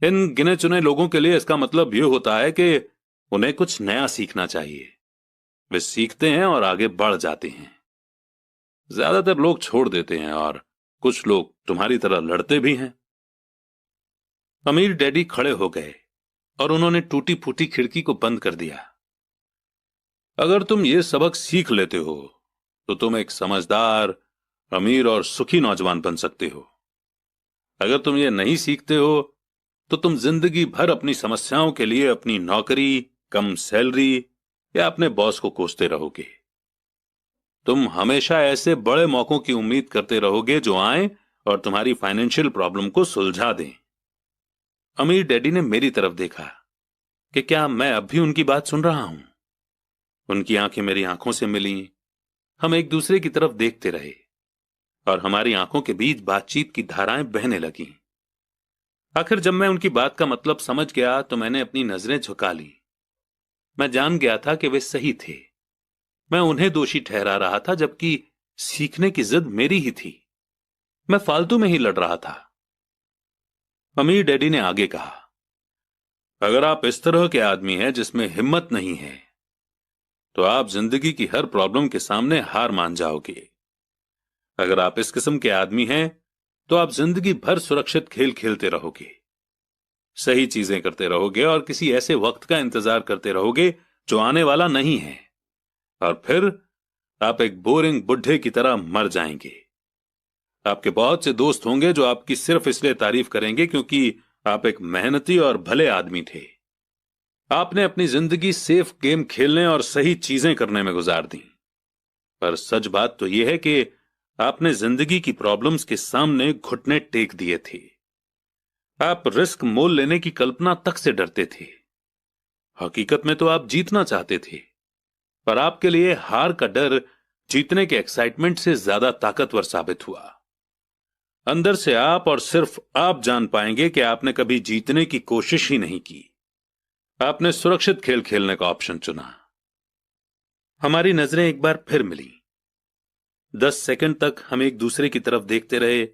इन गिने चुने लोगों के लिए इसका मतलब यह होता है कि उन्हें कुछ नया सीखना चाहिए। वे सीखते हैं और आगे बढ़ जाते हैं। ज्यादातर लोग छोड़ देते हैं और कुछ लोग तुम्हारी तरह लड़ते भी हैं। अमीर डैडी खड़े हो गए और उन्होंने टूटी फूटी खिड़की को बंद कर दिया। अगर तुम ये सबक सीख लेते हो तो तुम एक समझदार, अमीर और सुखी नौजवान बन सकते हो। अगर तुम ये नहीं सीखते हो तो तुम जिंदगी भर अपनी समस्याओं के लिए अपनी नौकरी, कम सैलरी या अपने बॉस को कोसते रहोगे। तुम हमेशा ऐसे बड़े मौकों की उम्मीद करते रहोगे जो आए और तुम्हारी फाइनेंशियल प्रॉब्लम को सुलझा दें। अमीर डैडी ने मेरी तरफ देखा कि क्या मैं अब भी उनकी बात सुन रहा हूं। उनकी आंखें मेरी आंखों से मिलीं। हम एक दूसरे की तरफ देखते रहे और हमारी आंखों के बीच बातचीत की धाराएं बहने लगीं। आखिर जब मैं उनकी बात का मतलब समझ गया तो मैंने अपनी नजरें झुका ली। मैं जान गया था कि वे सही थे। मैं उन्हें दोषी ठहरा रहा था, जबकि सीखने की जिद मेरी ही थी। मैं फालतू में ही लड़ रहा था। अमीर डैडी ने आगे कहा, अगर आप इस तरह के आदमी हैं जिसमें हिम्मत नहीं है तो आप जिंदगी की हर प्रॉब्लम के सामने हार मान जाओगे। अगर आप इस किस्म के आदमी हैं तो आप जिंदगी भर सुरक्षित खेल खेलते रहोगे, सही चीजें करते रहोगे और किसी ऐसे वक्त का इंतजार करते रहोगे जो आने वाला नहीं है, और फिर आप एक बोरिंग बुढ़े की तरह मर जाएंगे। आपके बहुत से दोस्त होंगे जो आपकी सिर्फ इसलिए तारीफ करेंगे क्योंकि आप एक मेहनती और भले आदमी थे। आपने अपनी जिंदगी सेफ गेम खेलने और सही चीजें करने में गुजार दी। पर सच बात तो यह है कि आपने जिंदगी की प्रॉब्लम्स के सामने घुटने टेक दिए थे। आप रिस्क मोल लेने की कल्पना तक से डरते थे। हकीकत में तो आप जीतना चाहते थे, पर आपके लिए हार का डर जीतने के एक्साइटमेंट से ज्यादा ताकतवर साबित हुआ। अंदर से आप और सिर्फ आप जान पाएंगे कि आपने कभी जीतने की कोशिश ही नहीं की। आपने सुरक्षित खेल खेलने का ऑप्शन चुना। हमारी नजरें एक बार फिर मिली। 10 सेकंड तक हम एक दूसरे की तरफ देखते रहे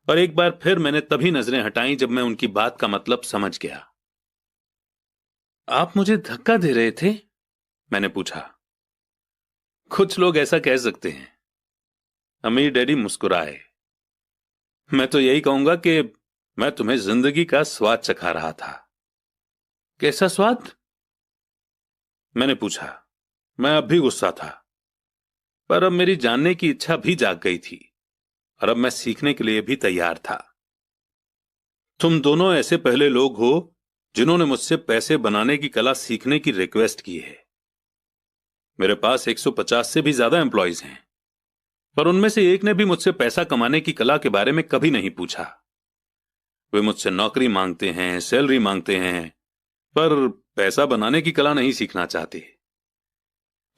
और एक बार फिर मैंने तभी नजरें हटाई जब मैं उनकी बात का मतलब समझ गया। आप मुझे धक्का दे रहे थे? मैंने पूछा। कुछ लोग ऐसा कह सकते हैं। अमीर डैडी मुस्कुराए। मैं तो यही कहूंगा कि मैं तुम्हें जिंदगी का स्वाद चखा रहा था। कैसा स्वाद? मैंने पूछा। मैं अब भी गुस्सा था, पर अब मेरी जानने की इच्छा भी जाग गई थी और अब मैं सीखने के लिए भी तैयार था। तुम दोनों ऐसे पहले लोग हो जिन्होंने मुझसे पैसे बनाने की कला सीखने की रिक्वेस्ट की है। मेरे पास 150 से भी ज्यादा एम्प्लॉइज हैं, पर उनमें से एक ने भी मुझसे पैसा कमाने की कला के बारे में कभी नहीं पूछा। वे मुझसे नौकरी मांगते हैं, सैलरी मांगते हैं, पर पैसा बनाने की कला नहीं सीखना चाहते।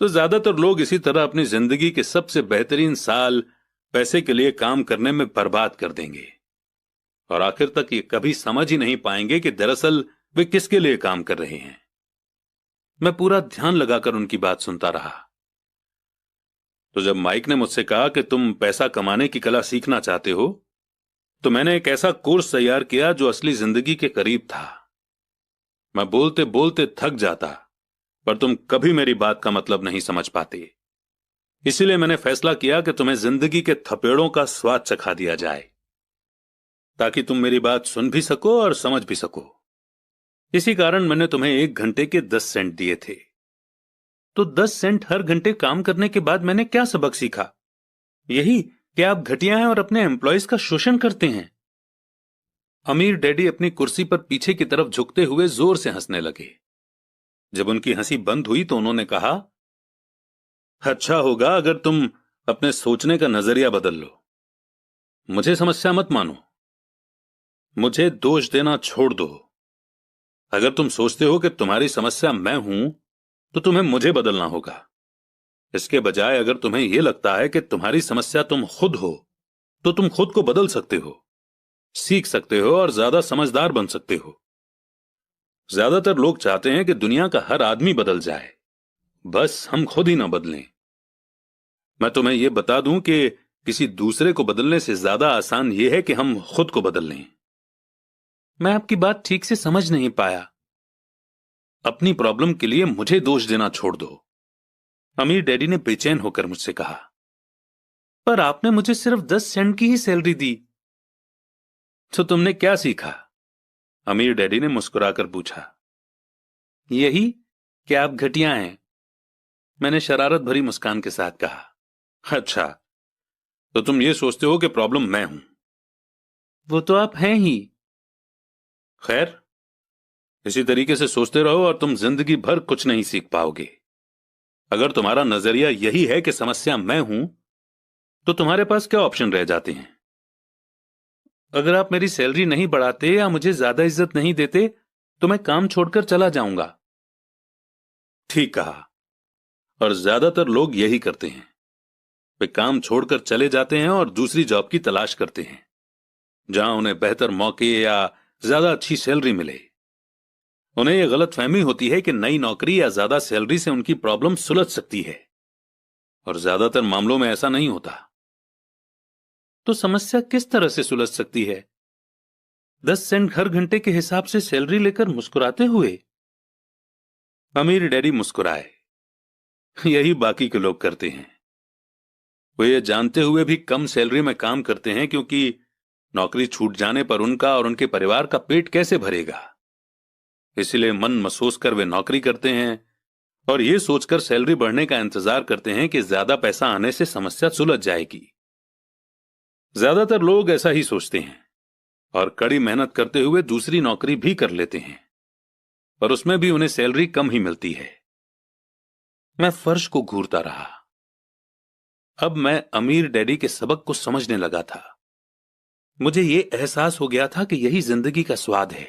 तो ज्यादातर लोग इसी तरह अपनी जिंदगी के सबसे बेहतरीन साल पैसे के लिए काम करने में बर्बाद कर देंगे और आखिर तक ये कभी समझ ही नहीं पाएंगे कि दरअसल वे किसके लिए काम कर रहे हैं। मैं पूरा ध्यान लगाकर उनकी बात सुनता रहा। तो जब माइक ने मुझसे कहा कि तुम पैसा कमाने की कला सीखना चाहते हो, तो मैंने एक ऐसा कोर्स तैयार किया जो असली जिंदगी के करीब था। मैं बोलते बोलते थक जाता, पर तुम कभी मेरी बात का मतलब नहीं समझ पाते। इसीलिए मैंने फैसला किया कि तुम्हें जिंदगी के थपेड़ों का स्वाद चखा दिया जाए, ताकि तुम मेरी बात सुन भी सको और समझ भी सको। इसी कारण मैंने तुम्हें 1 घंटे के 10 सेंट दिए थे। तो 10 सेंट हर घंटे काम करने के बाद मैंने क्या सबक सीखा? यही कि आप घटिया हैं और अपने एम्प्लॉयज का शोषण करते हैं। अमीर डैडी अपनी कुर्सी पर पीछे की तरफ झुकते हुए जोर से हंसने लगे। जब उनकी हंसी बंद हुई तो उन्होंने कहा, अच्छा होगा अगर तुम अपने सोचने का नजरिया बदल लो। मुझे समस्या मत मानो, मुझे दोष देना छोड़ दो। अगर तुम सोचते हो कि तुम्हारी समस्या मैं हूं, तो तुम्हें मुझे बदलना होगा। इसके बजाय अगर तुम्हें यह लगता है कि तुम्हारी समस्या तुम खुद हो, तो तुम खुद को बदल सकते हो, सीख सकते हो और ज्यादा समझदार बन सकते हो। ज्यादातर लोग चाहते हैं कि दुनिया का हर आदमी बदल जाए, बस हम खुद ही ना बदलें। मैं तुम्हें यह बता दूं कि किसी दूसरे को बदलने से ज्यादा आसान यह है कि हम खुद को बदल लें। मैं आपकी बात ठीक से समझ नहीं पाया। अपनी प्रॉब्लम के लिए मुझे दोष देना छोड़ दो, अमीर डैडी ने बेचैन होकर मुझसे कहा। पर आपने मुझे सिर्फ 10 सेंट की ही सैलरी दी। तो तुमने क्या सीखा? अमीर डैडी ने मुस्कुराकर पूछा। यही कि आप घटिया हैं, मैंने शरारत भरी मुस्कान के साथ कहा। अच्छा, तो तुम ये सोचते हो कि प्रॉब्लम मैं हूं? वो तो आप हैं ही। खैर, इसी तरीके से सोचते रहो और तुम जिंदगी भर कुछ नहीं सीख पाओगे। अगर तुम्हारा नजरिया यही है कि समस्या मैं हूं, तो तुम्हारे पास क्या ऑप्शन रह जाते हैं? अगर आप मेरी सैलरी नहीं बढ़ाते या मुझे ज्यादा इज्जत नहीं देते, तो मैं काम छोड़कर चला जाऊंगा। ठीक कहा, और ज्यादातर लोग यही करते हैं। वे काम छोड़कर चले जाते हैं और दूसरी जॉब की तलाश करते हैं, जहां उन्हें बेहतर मौके या ज्यादा अच्छी सैलरी मिले। उन्हें यह गलतफहमी होती है कि नई नौकरी या ज्यादा सैलरी से उनकी प्रॉब्लम सुलझ सकती है, और ज्यादातर मामलों में ऐसा नहीं होता। तो समस्या किस तरह से सुलझ सकती है? 10 सेंट हर घंटे के हिसाब से सैलरी लेकर मुस्कुराते हुए? अमीर डैडी मुस्कुराए। यही बाकी के लोग करते हैं। वे ये जानते हुए भी कम सैलरी में काम करते हैं, क्योंकि नौकरी छूट जाने पर उनका और उनके परिवार का पेट कैसे भरेगा। इसलिए मन मसोस कर वे नौकरी करते हैं और ये सोचकर सैलरी बढ़ने का इंतजार करते हैं कि ज्यादा पैसा आने से समस्या सुलझ जाएगी। ज्यादातर लोग ऐसा ही सोचते हैं और कड़ी मेहनत करते हुए दूसरी नौकरी भी कर लेते हैं, पर उसमें भी उन्हें सैलरी कम ही मिलती है। मैं फर्श को घूरता रहा। अब मैं अमीर डैडी के सबक को समझने लगा था। मुझे यह एहसास हो गया था कि यही जिंदगी का स्वाद है।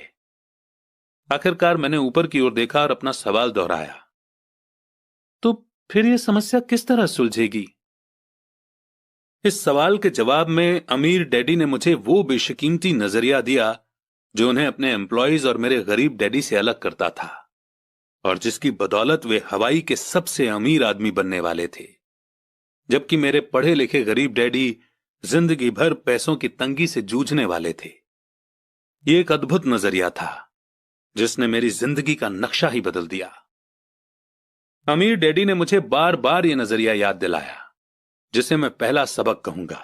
आखिरकार मैंने ऊपर की ओर देखा और अपना सवाल दोहराया, तो फिर यह समस्या किस तरह सुलझेगी? इस सवाल के जवाब में अमीर डैडी ने मुझे वो बेशकीमती नजरिया दिया जो उन्हें अपने एम्प्लॉयज और मेरे गरीब डैडी से अलग करता था, और जिसकी बदौलत वे हवाई के सबसे अमीर आदमी बनने वाले थे, जबकि मेरे पढ़े लिखे गरीब डैडी जिंदगी भर पैसों की तंगी से जूझने वाले थे। ये एक अद्भुत नजरिया था जिसने मेरी जिंदगी का नक्शा ही बदल दिया। अमीर डैडी ने मुझे बार बार यह नजरिया याद दिलाया, जिसे मैं पहला सबक कहूंगा।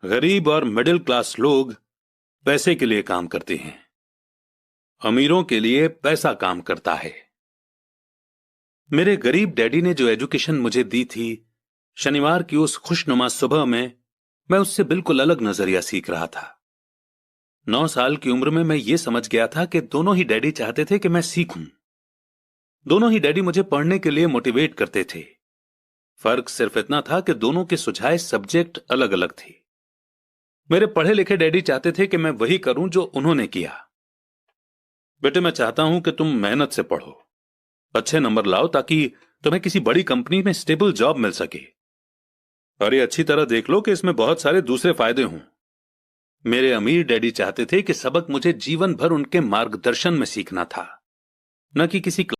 गरीब और मिडिल क्लास लोग पैसे के लिए काम करते हैं, अमीरों के लिए पैसा काम करता है। मेरे गरीब डैडी ने जो एजुकेशन मुझे दी थी, शनिवार की उस खुशनुमा सुबह में मैं उससे बिल्कुल अलग नजरिया सीख रहा था। 9 साल की उम्र में मैं ये समझ गया था कि दोनों ही डैडी चाहते थे कि मैं सीखूं। दोनों ही डैडी मुझे पढ़ने के लिए मोटिवेट करते थे। फर्क सिर्फ इतना था कि दोनों के सुझाए सब्जेक्ट अलग अलग थे। मेरे पढ़े लिखे डैडी चाहते थे कि मैं वही करूं जो उन्होंने किया। बेटे, मैं चाहता हूं कि तुम मेहनत से पढ़ो, अच्छे नंबर लाओ ताकि तुम्हें किसी बड़ी कंपनी में स्टेबल जॉब मिल सके। और ये अच्छी तरह देख लो कि इसमें बहुत सारे दूसरे फायदे हों। मेरे अमीर डैडी चाहते थे कि सबक मुझे जीवन भर उनके मार्गदर्शन में सीखना था, न कि किसी